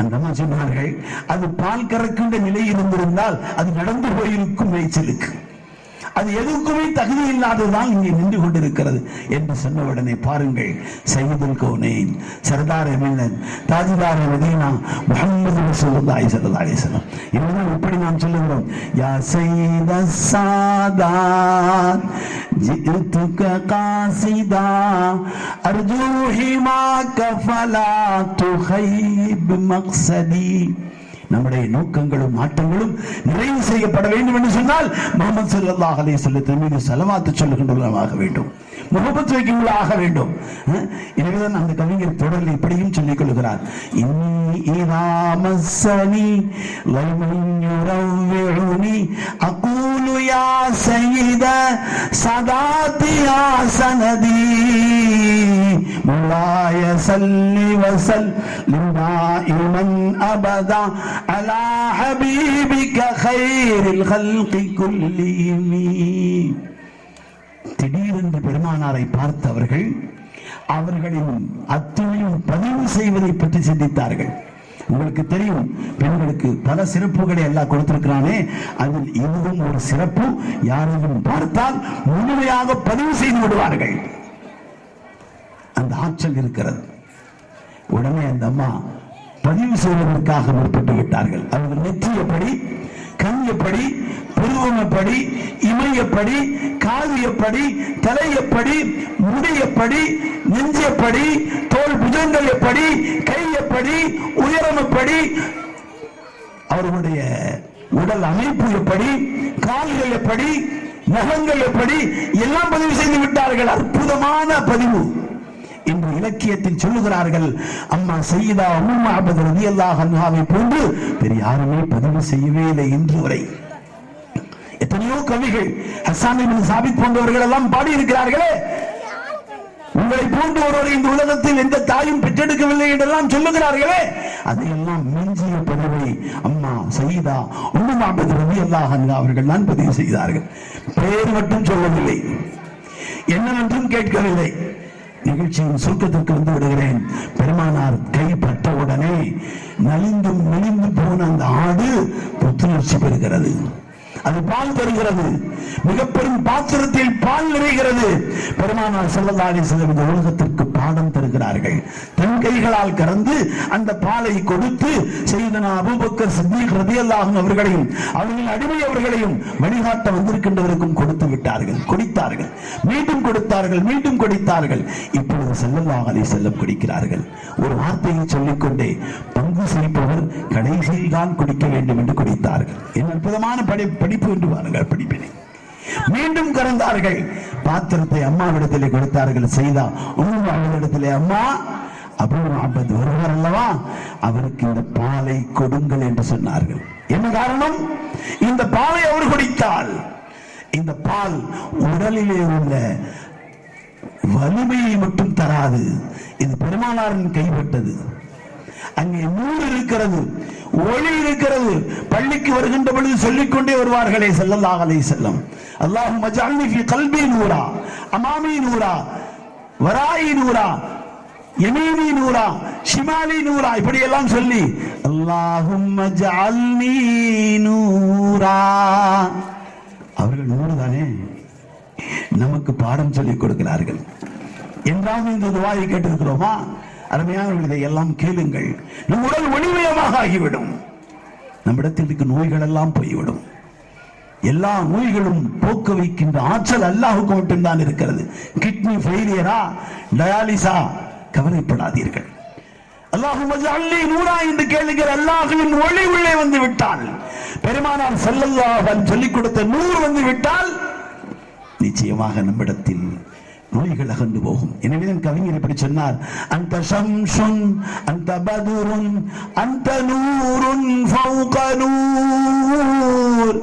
அந்த அம்மா சொன்னார்கள், அது பால் கறக்கின்ற நிலை இருந்திருந்தால் அது நடந்து போயிருக்கும் மேய்ச்சலுக்கு, அது எதுக்குமே தகுதி இல்லாததுதான் இங்கே நின்று கொண்டிருக்கிறது என்று சொன்னவுடனே பாருங்கள், சையதுல் கௌனைன், சர்தார் மில்லத், தாஜ்தார் மதீனா, முஹம்மது ரசூலுல்லாஹி ஸல்லல்லாஹு அலைஹி வஸல்லம். இதுதான் இப்படி நாம் சொல்லுகிறோம், யா சையதஸ் சாதாத் ஜிதுக காசிதா அர்ஜூ ஹிமாக ஃபலா துஹைப் மக்ஸதி. நம்முடைய நோக்கங்களும் ஆட்டங்களும் நிறைவு செய்யப்பட வேண்டும் என்று சொன்னால் முஹம்மது ஸல்லல்லாஹு அலைஹி வஸல்லம் மீது ஸலவாத் சொல்லுகின்றவர்களாக வேண்டும், முஹப்பத் வைக்கின்றவர்களாக வேண்டும். எனவேதான் அந்த கவிஞர் தொடரில் இப்படியும் சொல்லிக் கொள்கிறார், இன்னி இதா மஸ்ஸனி லைமன் யுரவ்விஉனி அகூலு யா சய்யித சதாத்தி யா சனதி மௌலாய ஸல்லி வஸல்லிம் தாயிமன் அபதா அலா ஹபீபிக கைரில் ஹல்கி குல்லிஹிம். திடீரென்று பெருமானாரை பார்த்தவர்கள் அவர்களின் அத்துணையும் பதிவு செய்வதை பற்றி சிந்தித்தார்கள். உங்களுக்கு தெரியும், பெண்களுக்கு பல சிறப்புகளை எல்லாம் கொடுத்திருக்கிறானே, அதில் இதுவும் ஒரு சிறப்பு. யாரையும் பார்த்தால் முழுமையாக பதிவு செய்து விடுவார்கள், அந்த ஆற்றல் இருக்கிறது. உடனே அந்த அம்மா பதிவு செய்வதற்காக முற்பட்டு விட்டார்கள். அவர்கள் நெற்றி எப்படி, கண் எப்படி, புருவம் எப்படி, இமை எப்படி, காது எப்படி, தலை எப்படி, முடி எப்படி, நெஞ்சு எப்படி, தோல் புஜங்கள் எப்படி, கை எப்படி, உயரம் எப்படி, அவர்களுடைய உடல் அமைப்பு எப்படி, கால்கள் எப்படி, நகங்கள் எப்படி, எல்லாம் பதிவு செய்து விட்டார்கள். அற்புதமான பதிவு. இன்று இலக்கியத்தில் சொல்லுகிறார்கள், அம்மா சையதா உம்மு அபத் ரலியல்லாஹு அன்ஹாவை போன்று வேறு யாருமே பதிவு செய்யவே இல்லை இன்று வரை. எத்தனையோ கவிகள், ஹஸ்ஸான் இப்னு சாபித் போன்றவர்கள் எல்லாம் பாடி இருக்கிறார்களே, உங்களை போன்று ஒருவரை இந்த உலகத்தில் எந்த தாயும் பெற்றெடுக்கவில்லை என்றெல்லாம் சொல்லுகிறார்களே, அதையெல்லாம் மிஞ்சிய பதிவை அம்மா சையதா உம்மு அபத் ரலியல்லாஹு அன்ஹா அவர்கள் தான் பதிவு செய்தார்கள். பெயர் மட்டும் சொல்லவில்லை, என்னவென்றும் கேட்கவில்லை. நிகழ்ச்சியின் சுருக்கத்திற்கு வந்து விடுகிறேன். பெருமானார் கைப்பட்ட உடனே நலிந்து போன அந்த ஆடு புத்துணர்ச்சி பெறுகிறது, அது பால் தருகிறது, மிக பெரும் பாத்திரத்தில் பால் நிறைகிறது. பெருமானார் ஸல்லல்லாஹு அலைஹி வஸல்லம் இந்த உலகத்திற்கு பாடம் தருகிறார்கள். தன் கைகளால் கறந்து அந்த பாலை கொடுத்து சையதுனா அபூபக்கர் சித்தீக் ரலியல்லாஹு அன்ஹு அவர்களையும் அவர்களின் அடிமை அவர்களையும் வழிகாட்ட வந்திருக்கின்றவருக்கும் கொடுத்து விட்டார்கள். குடித்தார்கள், மீண்டும் கொடுத்தார்கள், மீண்டும் குடித்தார்கள். இப்பொழுது ஸல்லல்லாஹு அலைஹி வஸல்லம் குடிக்கிறார்கள். ஒரு வார்த்தையை சொல்லிக்கொண்டே பங்கு செய்பவர் கடைசியில் தான் குடிக்க வேண்டும் என்று குடித்தார்கள். என்ன அற்புதமான படிப்பு என்று பாருங்கள், படிப்பினை. மீண்டும் கறந்தார்கள், பாத்திரத்தை அம்மாவிடத்திலே கொடுத்தார்கள். செய்தா உம்மு அவளிடத்திலே, அம்மா அபூ அபத் வருவார் அல்லவா, அவருக்கு இந்த பாலை கொடுங்கள் என்று சொன்னார்கள். என்ன காரணம்? இந்த பாலை அவர் குடித்தால் இந்த பால் உடலிலே உள்ள வலிமையை மட்டும் தராது. இது பெருமானாரின் கைப்பட்டது. அங்கே நூறு இருக்கிறது, ஒளி இருக்கிறது. பள்ளிக்கு வருகின்ற பொழுது சொல்லிக்கொண்டே வருவார்களே ஸல்லல்லாஹு அலைஹி வஸல்லம், அல்லாஹும்ம ஜஅல்னி ஃபீ கல்பி நூரா, அமாமி நூரா, வராயி நூரா, யமீனி நூரா, ஷிமாலி நூரா, இப்படி எல்லாம் சொல்லி அல்லாஹும்ம ஜஅல்னி நூரா. அவர்கள் நூறு தானே, நமக்கு பாடம் சொல்லிக் கொடுக்கிறார்கள். என்றாவது இந்த துஆவை கேட்டிருக்கிறோமா? அருமையானவர்கள், இதை எல்லாம் கேளுங்கள். நம் உடல் ஒளிமயமாக ஆகிவிடும், நம்மிடத்தில் இருக்க நோய்கள் எல்லாம் போய்விடும். எல்லா நோய்களும் போக்க வைக்கின்ற ஆற்றல் அல்லாஹ்வுக்கு மட்டும்தான் இருக்கிறது. கிட்னி ஃபெயிலியரா, டயாலிசா, கவலைப்படாதீர்கள். அல்லாஹும்ம ஜஅல்னி நூரா என்று கேளுங்கள். அல்லாஹ்வின் ஒளி உள்ளே வந்து விட்டால், பெருமானார் ஸல்லல்லாஹு அலைஹி சொல்லிக் கொடுத்த நூறு வந்து விட்டால் நிச்சயமாக நம்மிடத்தில் நோய்கள் அகன்று போகும். எனவே கவிஞர் இப்படி சொன்னார், அந்த ஷம்ஷுன் அந்த பதுருன் அந்த நூருன் ஃபௌக நூர்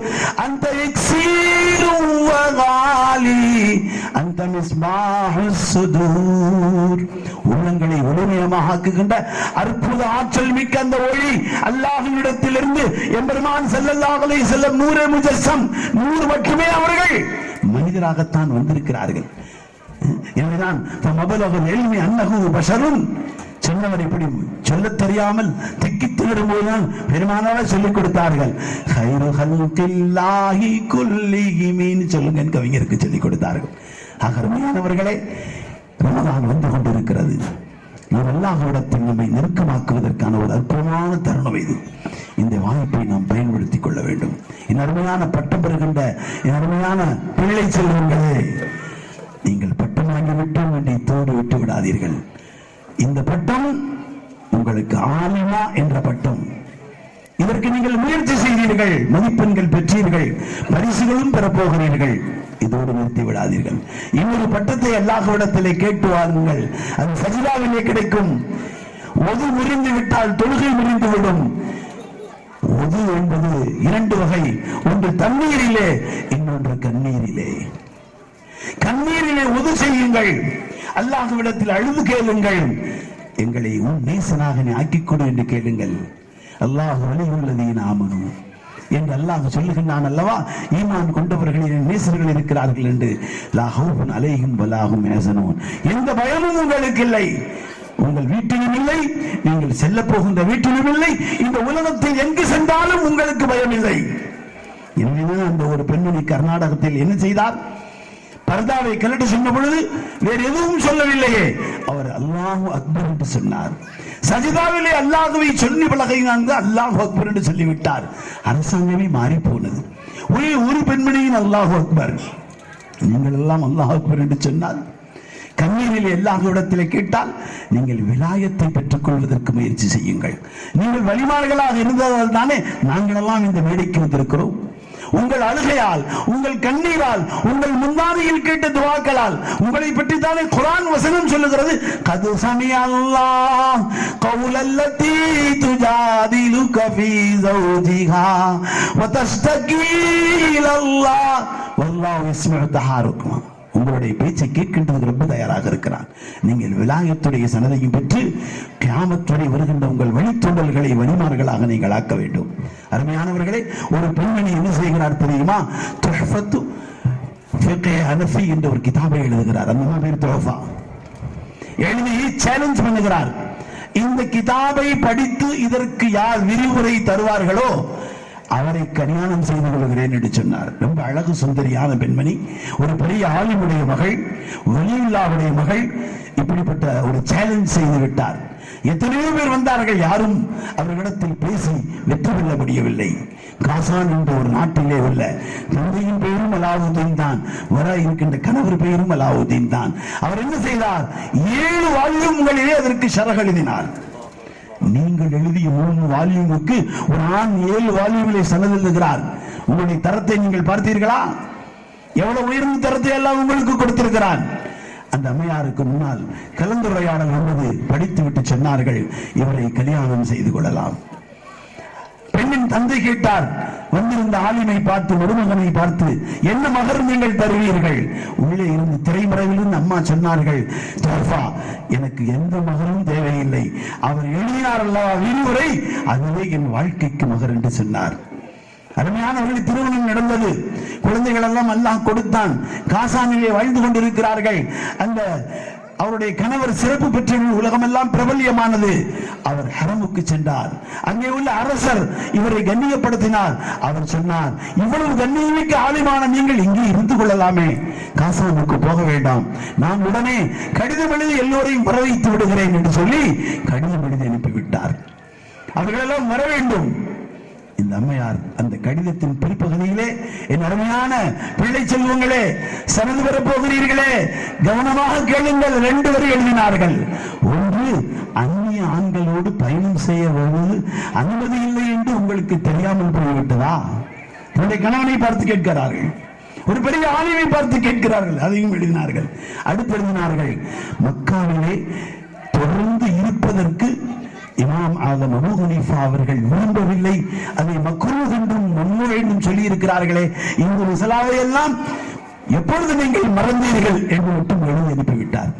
அந்த இக்ஸீரும் வகாலி அந்த மிஸ்பாஹுஸ் சுதூர். உள்ளங்களை ஒளிமயமாக ஆக்குகின்ற அற்புத ஆற்றல் மிக்க அந்த ஒளி அல்லாஹ்விடத்திலிருந்து எம்பெருமான் ஸல்லல்லாஹு அலைஹி வஸல்லம் நூரே முஜஸ்ஸம், நூறு மட்டுமே அவர்கள் மனிதராகத்தான் வந்திருக்கிறார்கள். எனவேதான் சொன்னவர் இப்படி சொல்ல தெரியாமல் திக்கித் திணறும்போதுதான் பெருமானார் சொல்லிக் கொடுத்தார்கள். சொல்லுங்க கவிஞருக்கு சொல்லிக் கொடுத்தார்கள். அருமையானவர்களே, ரமலான் வந்து கொண்டிருக்கிறது. நாம் அல்லாஹ்விடத்தில் நம்மை நெருக்கமாக்குவதற்கான ஒரு அற்புதமான தருணம் இது. இந்த வாய்ப்பை நாம் பயன்படுத்திக் கொள்ள வேண்டும். என் அருமையான பட்டம் பெறுகின்ற என் அருமையான பிள்ளை செல்வங்களே, நீங்கள் பட்டம் வாங்கிவிட்டு வேண்டிய தோடு விட்டு விடாதீர்கள். இந்த பட்டம் உங்களுக்கு ஆலிமா என்ற பட்டம். இதற்கு நீங்கள் முயற்சி செய்தீர்கள், மதிப்பெண்கள் பெற்றீர்கள், பரிசுகளும் பெறப்போகிறீர்கள். இதோடு நிறுத்தி விடாதீர்கள். இன்னொரு பட்டத்தை அல்லாஹ்விடத்திலே கேட்டு வாருங்கள். அது சஜிதாவிலே கிடைக்கும். ஒது முறிந்து விட்டால் தொழுகை முறிந்துவிடும். ஒது என்பது இரண்டு வகை, ஒன்று தண்ணீரிலே, இன்னொன்று கண்ணீரிலே. கண்ணீரிலே ஒது செய்யுங்கள், அல்லாஹ்விடத்தில் அழுது கேளுங்கள். எங்களை உன் நேசனாக நீ ஆக்கிக் கொடு என்று கேளுங்கள். அல்லாஹ் வலியுள்ளதீன ஆமனு என்று அல்லாஹ் சொல்லுகின்றான் அல்லவா, ஈமான் கொண்டவர்களின் நேசர்கள் இருக்கிறார்கள் என்று. லா ஹவுஃபுன் அலைஹிம் வலா ஹும் யஹ்சனூன், எந்த பயமும் உங்களுக்கு இல்லை. உங்கள் வீட்டிலும் இல்லை, நீங்கள் செல்ல போகின்ற வீட்டிலும் இல்லை, இந்த உலகத்தில் எங்கு சென்றாலும் உங்களுக்கு பயம் இல்லை. எனவேதான் அந்த ஒரு பெண்மணி கர்நாடகத்தில் என்ன செய்தார்? பர்தாவை கலட்டு சொன்ன பொழுது வேறு எதுவும் சொல்லவில்லையே, அவர் அல்லாஹு அக்பர் என்று சொன்னார். சஜிதாவிலே அல்லாஹுவை சொல்லி பழகினாங்க, அல்லாஹு அக்பர் என்று சொல்லிவிட்டார். அரசாங்கமே மாறி போனது. ஒரே ஒரு பெண்மணியின் அல்லாஹு அக்பர். நீங்கள் எல்லாம் அல்லாஹு அக்பர் என்று சொன்னால், கண்ணீரில் அல்லாஹ்விடத்திலே கேட்டால் நீங்கள் விலாயத்தை பெற்றுக் கொள்வதற்கு முயற்சி செய்யுங்கள். நீங்கள் வழிமார்களாக இருந்ததால் தானே நாங்கள் எல்லாம் இந்த மேடைக்கு வந்திருக்கிறோம். உங்கள் அழுகையால், உங்கள் கண்ணீரால், உங்கள் முன்னாடியில் கேட்ட துஆக்களால் உங்களை பற்றி தானே குர்ஆன் வசனம் சொல்லுகிறது. கது சமிஅல்லாஹ் கௌலல்லதி துஜாதிலுக ஃபீ ஜௌஜிஹா வ தஸ்தகீ இலல்லாஹ் வல்லாஹு யஸ்மஉ தஹாருக்குமா. உங்களுடைய பேச்சை கேட்கின்றதுக்கு ரொம்ப தயாராக இருக்கிறான். நீங்கள் விலாயத்துடைய சனதையும் பெற்று கியாமத்துடைய வருகின்ற உங்கள் வழித்தோன்றல்களை வழிமார்களாக நீங்கள் ஆக்க வேண்டும். அருமையானவர்களே, ஒரு பெண்மணி என்ன செய்கிறார் தெரியுமா? துஹ்ஃபத்து ஃபிக்ஹ் ஹனஃபி என்ற ஒரு கிதாபை எழுதுகிறார். அந்த பேர் துஹ்ஃபா. எழுதி சேலஞ்ச் பண்ணுகிறார். இந்த கிதாபை படித்து இதற்கு யார் விரிவுரை தருவார்களோ அவரை கல்யாணம் செய்து கொள்கிறேன் என்று சொன்னார். ரொம்ப அழகு சுந்தரியான பெண்மணி, ஒரு பெரிய ஆலிமுடைய மகள், வலியுல்லாவுடைய மகள். இப்படிப்பட்ட ஒரு சேலஞ்ச் செய்து விட்டார். எத்தனையோ பேர் வந்தார்கள், யாரும் அவர்களிடத்தில் பேசி வெற்றி கொள்ள முடியவில்லை. காசான் என்ற ஒரு நாட்டிலே உள்ள தந்தையின் பெயரும் அலாவுதீன் தான், வர இருக்கின்ற கணவர் பெயரும் அலாவுதீன் தான். அவர் என்ன செய்தார்? 7 வால்யூம்களிலே அதற்கு ஷரஹ் எழுதினார். நீங்கள் எழுதிய 3 வால்யூமுக்கு ஒரு ஆண் 7 வால்யூமிலே சனது எழுதுகிறார். உங்களுடைய தரத்தை நீங்கள் பார்த்தீர்களா? எவ்வளவு உயர்ந்த தரத்தை எல்லாம் உங்களுக்கு கொடுத்திருக்கிறான். அந்த அம்மையாருக்கு முன்னால் கலந்துரையாடல் வந்தது. படித்து விட்டு சொன்னார்கள், இவரை கல்யாணம் செய்து கொள்ளலாம். பெண்ணின் தந்தை கேட்டார். வந்திருந்த ஆலிமை பார்த்து, மருமகனை பார்த்து, என்ன மகர் நீங்கள் தருவீர்கள்? உள்ளே இருந்து திரைமறைவிலிருந்து அம்மா சொன்னார்கள், துஹ்ஃபா, எனக்கு எந்த மகரும் தேவையில்லை. அவர் எழுதினார் அல்லவா விரிவுரை, அதுவே என் வாழ்க்கைக்கு மகர் என்று சொன்னார். அருமையானவர்கள், திருமணம் நடந்தது. குழந்தைகள் எல்லாம் அல்லாஹ் கொடுத்தான். காசானிலே வாழ்ந்து கொண்டிருக்கிறார்கள். அந்த அவருடைய கணவர் சிறப்பு பெற்ற உலகமெல்லாம் பிரபல்யமானது. அவர் ஹரமுக்கு சென்றார். அங்கே உள்ள அரசர் இவரை கண்ணியப்படுத்தினார். அவர் சொன்னார், இவ்வளவு கண்ணியமிக்க ஆலிமான நீங்கள் இங்கே இருந்து கொள்ளலாமே, காசானுக்கு போக வேண்டாம். நான் உடனே கடிதம் எழுதி எல்லோரையும் வரவைத்து விடுகிறேன் என்று சொல்லி கடிதம் எழுதி அனுப்பிவிட்டார். அவர்களெல்லாம் வர வேண்டும். இந்த அம்மையார் அந்த கடிதத்தின் பிற்பகுதியிலே, என் அருமையான பிள்ளை செல்வங்களே, சனது பெறப் போகிறீர்களே, கவனமாக கேளுங்கள். 2 வரி எழுதினார்கள். ஒன்று, அந்நிய ஆண்களோடு பயணம் செய்ய வருவது அனுமதி இல்லை என்று உங்களுக்கு தெரியாமல் போய்விட்டதா? தன்னுடைய கணவனை பார்த்து கேட்கிறார்கள். ஒரு பெரிய ஆலிமை பார்த்து கேட்கிறார்கள். அதையும் எழுதினார்கள். அடுத்து எழுதினார்கள், மக்காவிலே தொடர்ந்து இருப்பதற்கு இமாம் ஆலம் அபூ ஹனீஃபா அவர்கள் விரும்பவில்லை, அதை மக்ரூஹ் என்றும் மம்னூ என்றும் சொல்லி இருக்கிறார்களே, இந்த மசாலாவை எல்லாம் எப்பொழுது நீங்கள் மறந்தீர்கள் என்று மட்டும் எழுதி அனுப்பிவிட்டார்.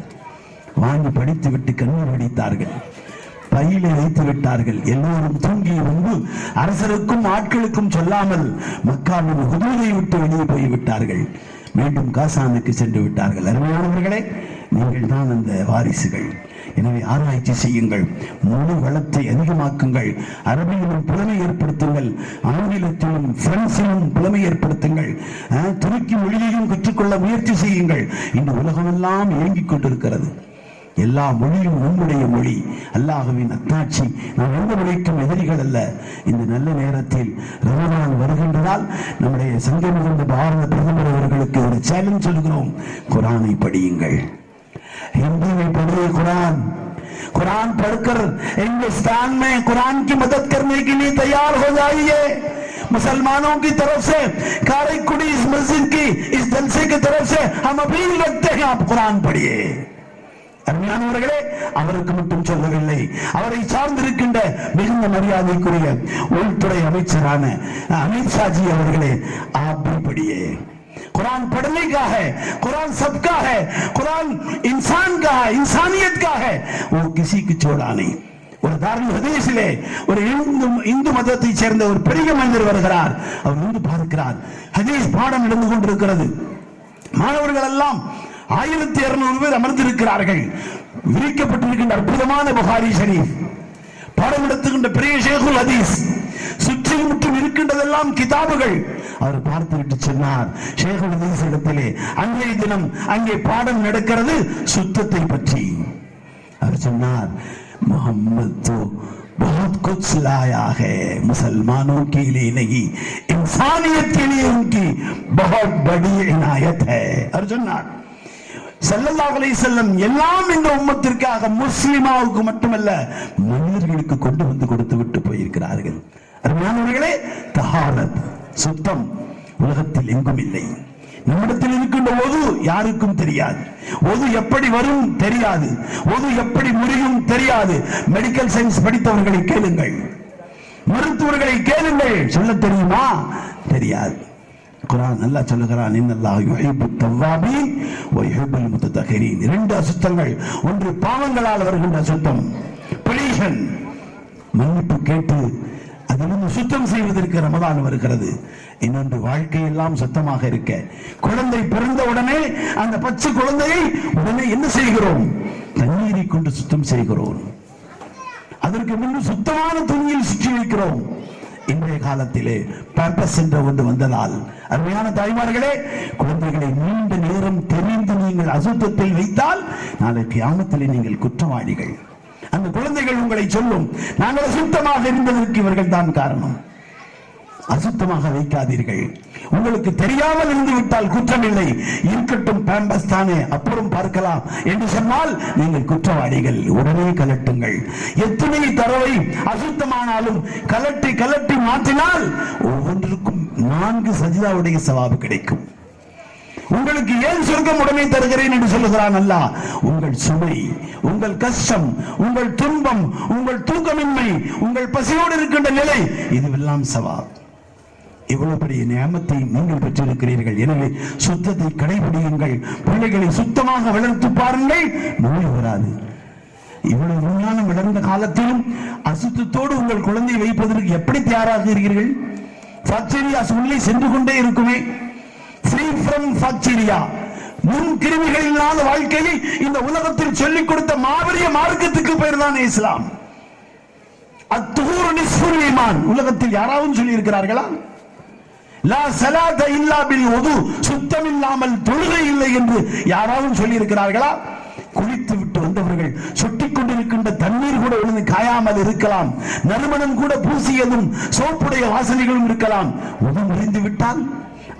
வாங்கி படித்து விட்டு கண்ணீர் வடித்தார்கள், பையில வைத்து விட்டார்கள். எல்லோரும் தூங்கிய முன்பு அரசருக்கும் ஆட்களுக்கும் சொல்லாமல் மக்காவின் ஹுதூதை விட்டு வெளியே போய்விட்டார்கள். மீண்டும் காசானுக்கு சென்று விட்டார்கள். அருமையானவர்களே, நீங்கள் தான் அந்த வாரிசுகள். எனவே ஆராய்ச்சி செய்யுங்கள், மொழி வளத்தை அதிகமாக்குங்கள், அரபியிலும் புலமை ஏற்படுத்துங்கள், ஆங்கிலத்திலும் பிரெஞ்சிலும் புலமை ஏற்படுத்துங்கள், துருக்கி மொழியையும் கற்றுக்கொள்ள முயற்சி செய்யுங்கள். இந்த உலகமெல்லாம் இயங்கிக் கொண்டிருக்கிறது. எல்லா மொழியும் நம்முடைய மொழி, அல்லாஹ்வின் அத்தாட்சி. நாம் எந்த மொழிக்கும் எதிரிகள் அல்ல. இந்த நல்ல நேரத்தில் ரமலான் வருகின்றதால் நம்முடைய சங்கை மிகுந்த பாரத பிரதமர் அவர்களுக்கு ஒரு சேலஞ்ச் சொல்கிறோம், குரானை படியுங்கள். हिंदी में पढ़िए कुरान, कुरान पढ़कर हिंदुस्तान में कुरान की मदद करने के लिए तैयार हो जाइए। मुसलमानों की तरफ से कारिकुड़ी इस मस्जिद की इस जलसे की तरफ से हम अपील रखते हैं, आप कुरान पढ़िए. அருமையானவர்களே, அவருக்கு மட்டும் சொல்லவில்லை, அவரை சார்ந்திருக்கின்ற மிகுந்த மரியாதைக்குரிய உள்துறை அமைச்சரான அமித்ஷாஜி அவர்களே, ஆப்பி படியே. कुरान पढ़ने का है, कुरान सबका है, कुरान इंसान का है, इंसानियत का है, वो किसी की छोड़ा नहीं. ஒரு தாருல் ஹதீஸிலே ஒரு இந்து மதத்தை சேர்ந்த ஒரு பெரிய மனிதர் வருகிறார். அவர் வந்து பார்க்கிறார், ஹதீஸ் பாடம் நடந்து கொண்டிருக்கிறது. மாணவர்கள் எல்லாம் 1200 பேர் அமர்ந்திருக்கிறார்கள். விரிக்கப்பட்டிருக்கின்ற அற்புதமான புகாரி ஷரீஃப், பாடம் நடத்துகின்ற பெரிய ஷேகுல் ஹதீஸ், சுற்றி முற்றும் இருக்கின்றதெல்லாம் கிதாபுகள். அவர் பார்த்துவிட்டு சொன்னார், ஷேகுல் ஹதீஸ் இடத்திலே அன்றைய தினம் அங்கே பாடம் நடக்கிறது சுத்தத்தை பற்றி. அவர் சொன்னார், मोहम्मद तो बहुत कुछ लाया है, मुसलमानों के लिए नहीं, इंसानियत के लिए उनकी बहुत बड़ी इनायत है. அவர் சொன்னார், ஸல்லல்லாஹு அலைஹி வஸல்லம் எல்லாம் இந்த உம்மத்திற்காக முஸ்லிமாவுக்கு மட்டுமல்ல மனிதர்களுக்கு கொண்டு வந்து கொடுத்து விட்டு போயிருக்கிறார்கள். அருமையானவர்களே, தஹாரத் சுத்தம் உலகத்தில் எங்கும் இல்லை. நம்மிடத்தில் இருக்கின்ற ஒது யாருக்கும் தெரியாது. ஒது எப்படி வரும் தெரியாது, ஒது எப்படி முடியும் தெரியாது. மெடிக்கல் சயின்ஸ் படித்தவர்களை கேளுங்கள், மருத்துவர்களை கேளுங்கள், சொல்ல தெரியுமா? தெரியாது. குர்ஆன் அல்லாஹ் சொல்லுகிறான், இன்னல்லாஹு யுஹிப்புத் தவ்வாபீன் வ யுஹிப்புல் முத்ததஹிரீன். 2 அசுத்தங்கள். ஒன்று பாவங்களால் வருகின்ற அசுத்தம், பொல்யூஷன், மன்னிப்பு கேட்டு அதிலிருந்து சுத்தம் செய்வதற்கு ரமதான் வருகிறது. இன்னொன்று வாழ்க்கையெல்லாம் சுத்தமாக இருக்க, குழந்தை பிறந்த உடனே அந்த பச்சை குழந்தையை உடனே என்ன செய்கிறோம்? தண்ணீரை கொண்டு சுத்தம் செய்கிறோம். அதற்கு முன்பு சுத்தமான துணியில் சுற்றி வைக்கிறோம். இன்றைய காலத்திலே பர்பஸ் என்ற ஒன்று வந்ததால், அருமையான தாய்மார்களே, குழந்தைகளை நீண்ட நேரம் தெரிந்து நீங்கள் அசுத்தத்தில் வைத்தால் நாளை கியாமத்திலே நீங்கள் குற்றவாளிகள். அந்த குழந்தைகள் உங்களை சொல்லும், நாங்கள் அசுத்தமாக இருந்ததற்கு இவர்கள் தான் காரணம். அசுத்தமாக வைக்காதீர்கள். உங்களுக்கு தெரியாமல் இருந்து விட்டால் குற்றமில்லை, இருக்கட்டும் பேம்பஸ் தானே அப்புறம் பார்க்கலாம் என்று சொன்னால் நீங்கள் குற்றவாளிகள். உடனே கலட்டுங்கள். எத்தனை தடவை அசுத்தமானாலும் கலட்டி கலட்டி மாற்றினால் ஒவ்வொன்றுக்கும் 4 சஜிதாவுடைய சவாபு கிடைக்கும். உங்களுக்கு ஏன் சொர்க்கம் உடனே தருகிறேன் என்று சொல்லுகிறான் அல்லாஹ்? உங்கள் சுமை, உங்கள் கஷ்டம், உங்கள் துன்பம், உங்கள் தூக்கமின்மை, உங்கள் பசியோடு இருக்கின்ற நிலை, இதுவெல்லாம் சவாப். இவ்வளவு பெரிய நியமத்தை நீங்கள் பெற்றிருக்கிறீர்கள். எனவே சுத்தத்தை கடைபிடியுங்கள். பிள்ளைகளை சுத்தமாக வளர்த்து பாருங்கள், நோய் வராது. இவ்வளவு விஞ்ஞானம் வளர்ந்த காலத்திலும் அசுத்தத்தோடு உங்கள் குழந்தை வைப்பதற்கு எப்படி தயாராகிறீர்கள்? பாக்டீரியாஸ் உள்ளே சென்று கொண்டே இருக்குமே. ஃப்ரீ ஃப்ரம் பாக்டீரியா, முன் கிருமிகள் இல்லாத வாழ்க்கையை இந்த உலகத்தில் சொல்லிக் கொடுத்த மாபெரிய மார்க்கத்துக்கு பெயர் தான் இஸ்லாம். அத்துஹூரு நிஸ்ஃபுல் ஈமான். உலகத்தில் யாராவது சொல்லி இருக்கிறார்களா? லா ஸலாத இல்லா பில் வுது, சுத்தம் இல்லாமல் தொழுகை இல்லை என்று யாராவது சொல்லி இருக்கிறார்களா? குளித்து விட்டு வந்தவர்கள் சொட்டிக் கொண்டிருக்கின்ற தண்ணீர் கூட விழுந்து காயாமல் இருக்கலாம், நறுமணம் கூட பூசியதும் சோப்புடைய வாசனைகளும் இருக்கலாம். உடம்பு முறிந்து விட்டால்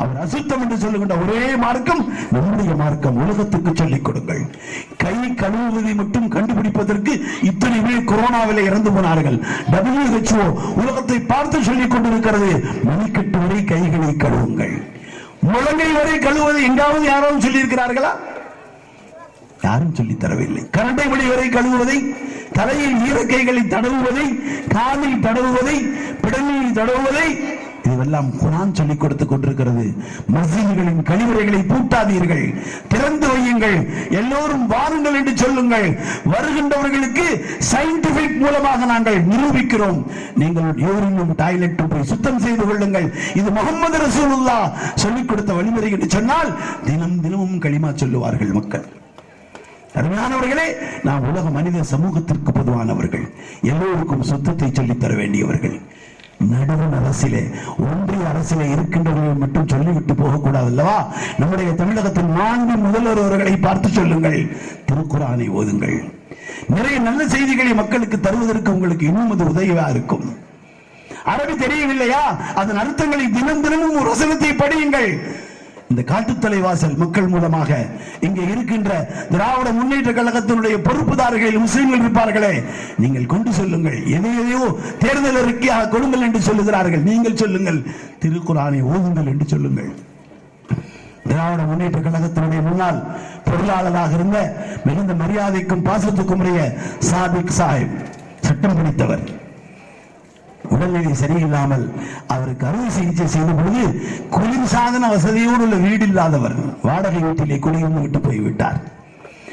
அவர் அசுத்தம் என்று சொல்லுகின்ற ஒரே மார்க்கம் நம்முடைய மார்க்கம். உலகத்துக்கு சொல்லிக் கொடுங்கள். கை கழுவுவதை மட்டும் கண்டுபிடிப்பதற்கு இத்தனை பேர் கொரோனாவில் இறந்து போனார்கள். WHO உலகத்தை பார்த்து சொல்லிக் கொண்டிருக்கிறது, மணிக்கட்டு வரை கைகளை கழுவுங்கள். முழங்கை வரை கழுவுவதை எங்காவது யாரும் சொல்லி இருக்கிறார்களா? யாரும் சொல்லி தரவில்லை. கரண்டை வழி வரை கழுவுவதை, தலையில் ஈரக்கைகளை தடவுவதை, காலில் தடவுவதை, பிடலில் தடவுவதை, இதுவெல்லாம் குர்ஆன் சொல்லிக் கொடுத்துக் கொண்டிருக்கிறது. மஸ்ஜிதுகளின் கழிவறைகளை பூட்டாதீர்கள், திறந்து வையுங்கள், எல்லோரும் வாருங்கள் என்று சொல்லுங்கள். வருகின்றவர்களுக்கு சயின்டிபிக் மூலமாக நாங்கள் நிரூபிக்கிறோம். நீங்கள் யூரினும் டாய்லெட்டும் போய் சுத்தம் செய்து கொள்ளுங்கள். இது முஹம்மது ரசூலுல்லாஹ் சொல்லிக் கொடுத்த வழிமுறை என்று சொன்னால் தினம் தினமும் களிமா சொல்லுவார்கள் மக்கள். அருமையானவர்களே, நாம் உலக மனித சமூகத்திற்கு பொதுவானவர்கள், எல்லோருக்கும் சுத்தத்தை சொல்லித் தர வேண்டியவர்கள். நடுவண் அரசிலே, ஒன்றிய அரசிலே இருக்கின்றவர்கள் மட்டும் சொல்லிவிட்டு போகக்கூடாது அல்லவா? நம்முடைய தமிழகத்தின் 4 முதல்வர் அவர்களை பார்த்து சொல்லுங்கள், திருக்குர்ஆனை ஓதுங்கள். நிறைய நல்ல செய்திகளை மக்களுக்கு தருவதற்கு உங்களுக்கு இன்னும் அது உதவியா இருக்கும். அரபி தெரியவில்லையா? அதன் அர்த்தங்களை தினம் தினமும் ஒரு வசனத்தை படியுங்கள். இந்த காட்டுத்தலைவாசல் மக்கள் மூலமாக இங்கே இருக்கின்ற திராவிட முன்னேற்ற கழகத்தினுடைய பொறுப்புதாரர்கள் முஸ்லிம்கள் இருப்பார்களே, நீங்கள் கொண்டு சொல்லுங்கள். எதையோ தேர்தல் அறிக்கையாக கொடுங்கள் என்று சொல்லுகிறார்கள், நீங்கள் சொல்லுங்கள், திருக்குர்ஆனை ஓதுங்கள் என்று சொல்லுங்கள். திராவிட முன்னேற்ற கழகத்தினுடைய முன்னாள் பொருளாளராக இருந்த மிகுந்த மரியாதைக்கும் பாசத்துக்கும் உரிய சாதிக் சாஹிப், சட்டம் படித்தவர், உடல்நிலை சரியில்லாமல் அவருக்கு அறுவை சிகிச்சை செய்த பொழுது குளிர் சாதன வசதியோடு உள்ள வீடு இல்லாதவர் வாடகை வீட்டிலே குடியிருந்து விட்டு போய்விட்டார்.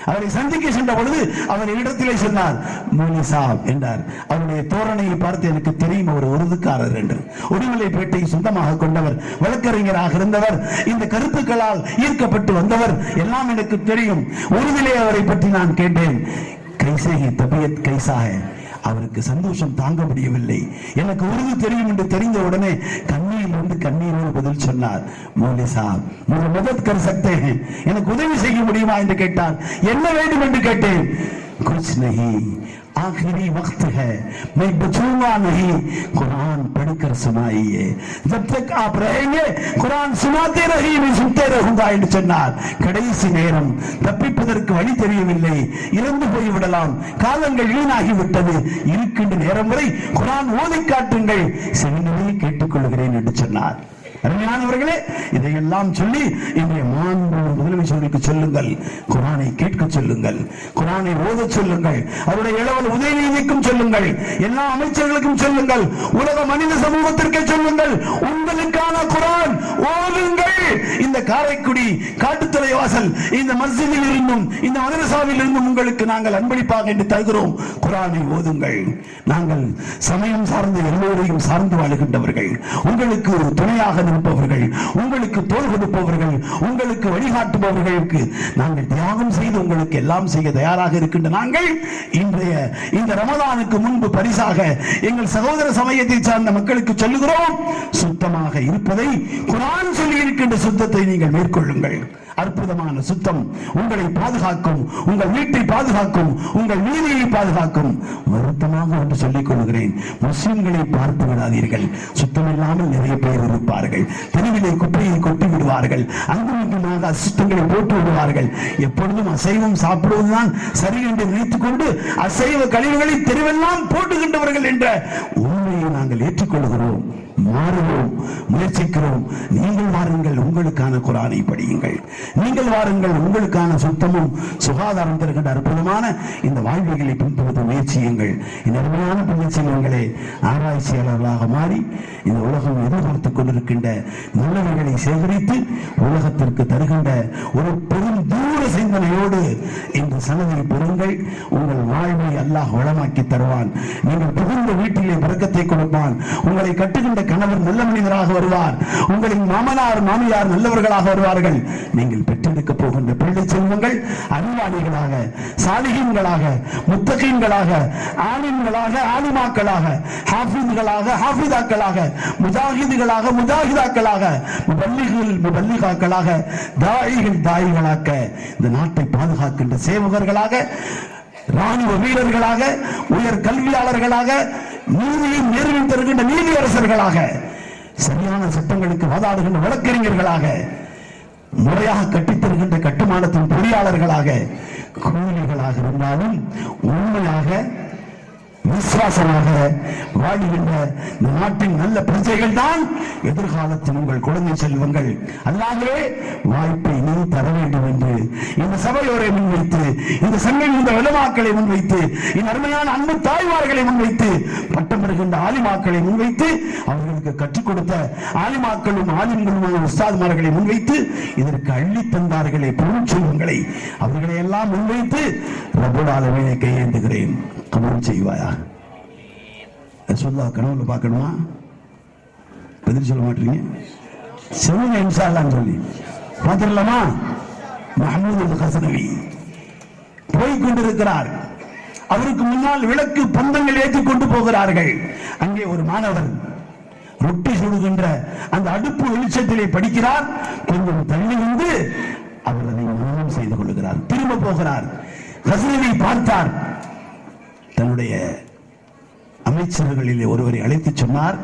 அவரை சந்திக்க சென்ற பொழுது அவர் இடத்திலே சொன்னார், மௌலி சாப் என்றார். அவருடைய தோரணையை பார்த்து எனக்கு தெரியும் அவர் உருதுக்காரர் என்று. உடுமலைப்பேட்டை சொந்தமாக கொண்டவர், வழக்கறிஞராக இருந்தவர், இந்த கருத்துக்களால் ஈர்க்கப்பட்டு வந்தவர், எல்லாம் எனக்கு தெரியும். உருதிலே அவரை பற்றி நான் கேட்டேன், கைசேகி தபியத் கைசாக. அவருக்கு சந்தோஷம் தாங்க முடியவில்லை. எனக்கு உறுதி தெரியும் என்று தெரிந்த உடனே கண்ணீரில் வந்து கண்ணீரோடு பதில் சொன்னார், மௌலி சாப் முझे मदद कर सकते हैं, எனக்கு உதவி செய்ய முடியுமா என்று கேட்டார். என்ன வேண்டும் என்று கேட்டேன். कुछ नहीं, आखिरी वक्त है, मैं बचूंगा नहीं, कुरान पढ़कर सुनाइए, जब तक आप रहेंगे कुरान सुनाते रहिए, मैं सुनते रहूंगा என்று சொன்னார். கடைசி நேரம், தப்பிப்பதற்கு வழி தெரியவில்லை, இறந்து போய்விடலாம், காலங்கள் வீணாகிவிட்டது, இருக்கின்ற நேரம் வரை குரான் ஓதி காட்டுங்கள், செவினரை கேட்டுக்கொள்கிறேன் என்று சொன்னார். அருமையானவர்களே, இதையெல்லாம் சொல்லி இன்றைய முதலமைச்சருக்கு சொல்லுங்கள், குர்ஆனை கேட்க சொல்லுங்கள், குர்ஆனை ஓத சொல்லுங்கள், அவருடைய இளவல் உதயநிதிக்கும் சொல்லுங்கள், எல்லா அமைச்சர்களுக்கும் சொல்லுங்கள், உலக மனித சமூகத்திற்கு சொல்லுங்கள், உங்களுக்கான குர்ஆன் ஓதுங்கள். இந்த காரைக்குடி காட்டுத்தலைவாசல் இந்த மஸ்ஜிதில் இருந்தும் இந்த மதரசாவில் இருந்தும் உங்களுக்கு நாங்கள் அன்பளிப்பாக என்று தருகிறோம், குர்ஆனை ஓதுங்கள். நாங்கள் சமயம் சார்ந்த எல்லோரையும் சார்ந்து வாழுகின்றவர்கள், உங்களுக்கு ஒரு துணையாக இருப்பவர்கள், உங்களுக்கு தோள் கொடுப்பவர்கள், உங்களுக்கு வழிகாட்டுபவர்களுக்கு நாங்கள் தியாகம் செய்து உங்களுக்கு எல்லாம் செய்ய தயாராக இருக்கின்ற நாங்கள் இன்றைய இந்த ரமலானுக்கு முன்பு பரிசாக எங்கள் சகோதர சமயத்தை சார்ந்த மக்களுக்கு சொல்லுகிறோம், சுத்தமாக இருப்பதை குர்ஆன் சொல்லி இருக்கின்ற சுத்தத்தை நீங்கள் மேற்கொள்ளுங்கள். அற்புதமான சுத்தம் உங்களை பாதுகாக்கும், உங்கள் வீட்டை பாதுகாக்கும், உங்கள் வீதியை பாதுகாக்கும். வருத்தமாக ஒன்று சொல்லிக் கொள்கிறேன், முஸ்லிம்களை பார்த்து விடாதீர்கள். சுத்தமில்லாமல் நிறைய பேர் இருப்பார்கள், தெருவிலே குப்பையை கொட்டி விடுவார்கள், அங்குமிங்குமாக அசுத்தங்களை போட்டு விடுவார்கள். எப்பொழுதும் அசைவம் சாப்பிடுவதுதான் சரி என்று நினைத்துக் கொண்டு அசைவ கழிவுகளை தெருவெல்லாம் போட்டுகின்றவர்கள் என்ற உண்மையை நாங்கள் ஏற்றுக்கொள்கிறோம், மாறுவோம், முயற்சிக்கிறோம். நீங்கள் வாருங்கள், உங்களுக்கான குர்ஆனை படியுங்கள். நீங்கள் வாருங்கள், உங்களுக்கான சுத்தமும் சுகாதாரம் தருகின்ற அற்புதமான இந்த வாழ்விகளை பின்பற்ற முயற்சியுங்கள். இந்த அருமையான புண்ணியங்களே, ஆராய்ச்சியாளர்களாக மாறி இந்த உலகம் எதிர்பார்த்துக் கொண்டிருக்கின்ற நல்லவைகளை சேகரித்து உலகத்திற்கு தருகின்ற ஒரு பெரும் தூர சிந்தனையோடு இந்த சனதை பெறுங்கள். உங்கள் வாழ்வை அல்லாஹ் வளமாக்கி தருவான். நீங்கள் புகுந்த வீட்டிலே பரக்கத்தை கொடுப்பான். உங்களை கட்டுகின்ற கணவர் நல்ல மனிதராக வருவார். உங்களின் மாமனார் மாமியார் நல்லவர்களாக வருவார்கள். நீங்கள் பெற்றெடுக்க போகின்ற பிள்ளை செல்வங்கள் அறிவாளிகளாக, சாலிஹீன்களாக, முத்தகீன்களாக, ஆலிம்களாக, ஆலிமாக்களாக, ஹாஃபித்களாக, ஹாஃபிதாக்களாக, முஜாஹிதுகளாக, முஜாஹிதாக்களாக, முபல்லிகுல் முபல்லிகாக்களாக, தாயிகள் தாயிகளாக, இந்த நாட்டை பாதுகாக்கின்ற சேவகர்களாக ராணுவ வீரர்களாக, உயர் கல்வியாளர்களாக, நீதியும் நேர்மையும் தருகின்ற நீதியரசர்களாக, சரியான சட்டங்களுக்கு வாதாடுகின்ற வழக்கறிஞர்களாக, முறையாக கட்டித்தருகின்ற கட்டுமானத்தின் பொறியாளர்களாக, கூலிகளாக இருந்தாலும் உண்மையாக விசுவாசமாக வாழ்கின்ற இந்த நாட்டின் நல்ல பிரஜைகள் தான் எதிர்காலத்தில் உங்கள் குழந்தை செல்வங்கள். அல்லாமே வாய்ப்பை நீ தர வேண்டும் என்று இந்த சபையோரை முன்வைத்து, இந்த சங்கம் இந்த உலமாக்களை முன்வைத்து, இந்த அருமையான அன்பு தாய்மார்களை முன்வைத்து, பட்டம் பெறுகின்ற ஆலிமாக்களை முன்வைத்து, அவர்களுக்கு கற்றுக் கொடுத்த ஆலிமாக்களும் ஆலிம்களுமான உஸ்தாத்மார்களை முன்வைத்து, இதற்கு அள்ளி தந்தார்களே பொருட்செல்வங்களை, அவர்களை எல்லாம் முன்வைத்து ரப்பல் ஆலமீனை கையேந்துகிறேன். கபூல் செய்வாயா? ரசூலுல்லாஹ் கனவுல பார்க்கணுமா? பதில் சொல்ல மாட்டீங்க. சொல்லுங்க இன்ஷா அல்லாஹ் சொல்லி பார்த்துடலாமா? மஹமூத் அல்-கஸ்னவி போய் கொண்டிருக்கிறார். அவருக்கு முன்னால் விளக்கு பந்தங்கள் ஏற்றிக் கொண்டு போகிறார்கள். அங்கே ஒரு மாணவர் ரொட்டி சுடுகின்ற அந்த அடுப்பு வெளிச்சத்திலே படிக்கிறார். கொஞ்சம் தள்ளி வந்து அவர் அதை மனனம் செய்து கொள்கிறார். திரும்ப போகிறார். கஸ்னவி பார்த்தார். தன்னுடைய அமைச்சர்களிலே ஒருவரை அழைத்து சொன்னார்,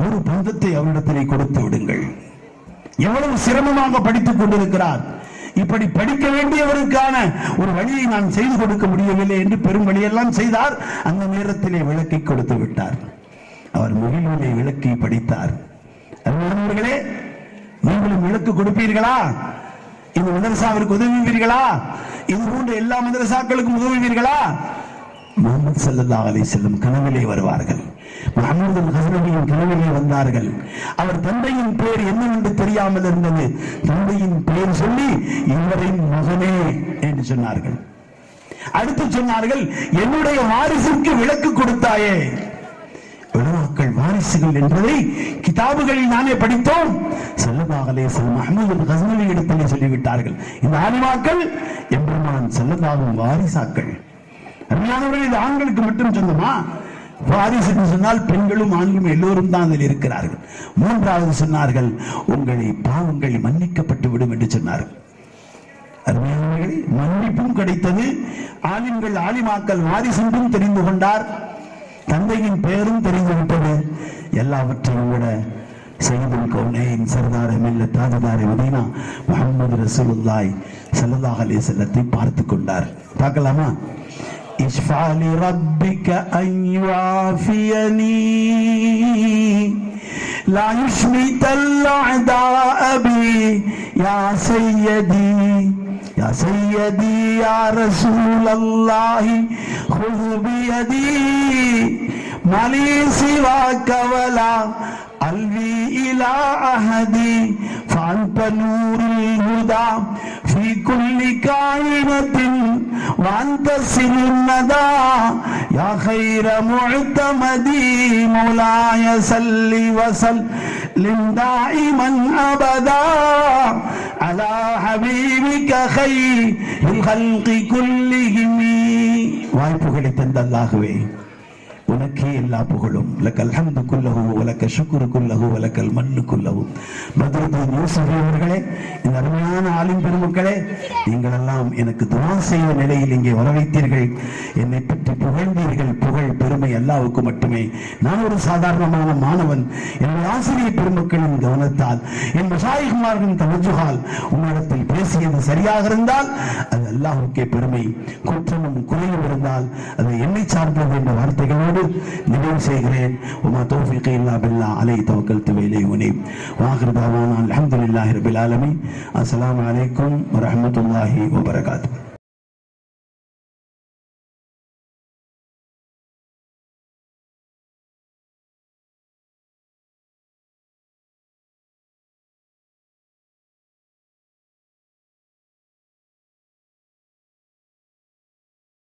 ஒரு பந்தத்தை அவரிடத்திலே கொடுத்து விடுங்கள். எவ்வளவு சிரமமாக படித்துக் கொண்டிருக்கிறார். இப்படி படிக்க வேண்டியவருக்கான ஒரு வழியை நான் செய்து கொடுக்க முடியவில்லை என்று பெரும் வழியெல்லாம் செய்தார். அந்த நேரத்திலே விளக்கை கொடுத்து விட்டார். அவர் மகிழ்விலே விளக்கை படித்தார். அருமையானவர்களே, நீங்களும் விளக்கு கொடுப்பீர்களா? இந்த மதரசாவிற்கு உதவுவீர்களா? இது போன்ற எல்லா மதரசாக்களுக்கும் உதவுவீர்களா? முஹம்மது ஸல்லல்லாஹு அலைஹி வஸல்லம் கனவிலே வருவார்கள். மஹமூத் அல்-கஸ்னவியின் கனவிலே வந்தார்கள். அவர் தந்தையின் பெயர் என்னவென்று தெரியாமல் இருந்தது. தந்தையின் பெயர் சொல்லி இவரின் மகனே என்று சொன்னார்கள். அடுத்து சொன்னார்கள், என்னுடைய வாரிசுக்கு விளக்கு கொடுத்தாயே. உலமாக்கள் வாரிசுகள் என்பதை கிதாபுகளில் நானே படித்தோம். ஸல்லல்லாஹு அலைஹி வஸல்லம் மஹமூத் அல்-கஸ்னவி இடத்திலே சொல்லிவிட்டார்கள், இந்த ஆலிமாக்கள் எம்பெருமான் ஸல்லல்லாஹு வாரிசாக்கள். அருமையானவர்கள், இது ஆண்களுக்கு மட்டும் சொந்தமா? வாரிசு என்று சொன்னால் பெண்களும் ஆண்களும் எல்லோரும் தான் அதில் இருக்கிறார்கள். மூன்றாவது சொன்னார்கள், உங்களை பாவங்கள் மன்னிக்கப்பட்டு விடும் என்று சொன்னார்கள். அருமையானவர்களே, மன்னிப்பும் கிடைத்தது. ஆலிம்கள் ஆலிமாக்கள் வாரிசென்றும் தெரிந்து கொண்டார். தந்தையின் பெயரும் தெரிந்துவிட்டது. எல்லாவற்றையும் விட சையதுல் கௌனைன் சர்தார் மில்லத் தாஜ்தார் மதீனா முஹம்மது ரசூலுல்லாஹி ஸல்லல்லாஹு அலைஹி வஸல்லத்தை பார்த்து கொண்டார். பார்க்கலாமா? اشفع لربك أن يعافيني لا يشمت الأعداء بي يا سيدي يا سيدي يا رسول الله خذ بيدي ما لي سواك ولا ألوي إلى أحدي فأنت نور الهدى في كل كائنة وأنت سر الندى يا خير معتمدي مولاي صل وسلم دائما أبدا على حبيبك خير الخلق كلهم. வாய்ப்புகளை தந்த அல்லாஹ்வே, உனக்கே எல்லா புகழும். லக்கல் ஹம்து குல்லஹு வலக்க ஷுக்ரு குல்லஹு வலக்கல் மன்னு குல்லஹு. பத்ருதீன் யூசுஃபி அவர்களே, இந்த அருமையான ஆலிம் பெருமக்களே, நீங்கள் எல்லாம் எனக்கு துஆ செய்த நிலையில் இங்கே வரவைத்தீர்கள். என்னை பற்றி புகழ்ந்தீர்கள். புகழ் பெருமை அல்லாஹ்வுக்கு மட்டுமே. நான் ஒரு சாதாரணமான மாணவன். என்னுடைய ஆசிரியர் பெருமக்களின் கவனத்தால், என் மஷாயிஹ்மார்களின் தவஜுஹால் உங்களிடத்தில் பேசியது சரியாக இருந்தால் அது அல்லாஹ்வுக்கே பெருமை. குற்றமும் குறையும் இருந்தால் அது என்னை சார்ந்தது என்ற வார்த்தைகளோடு நிறைவு செய்கிறேன். وما توفيقي الا بالله عليه توكلت واليه انيب واخر دعوانا الحمد لله رب العالمين. السلام عليكم ورحمه الله وبركاته.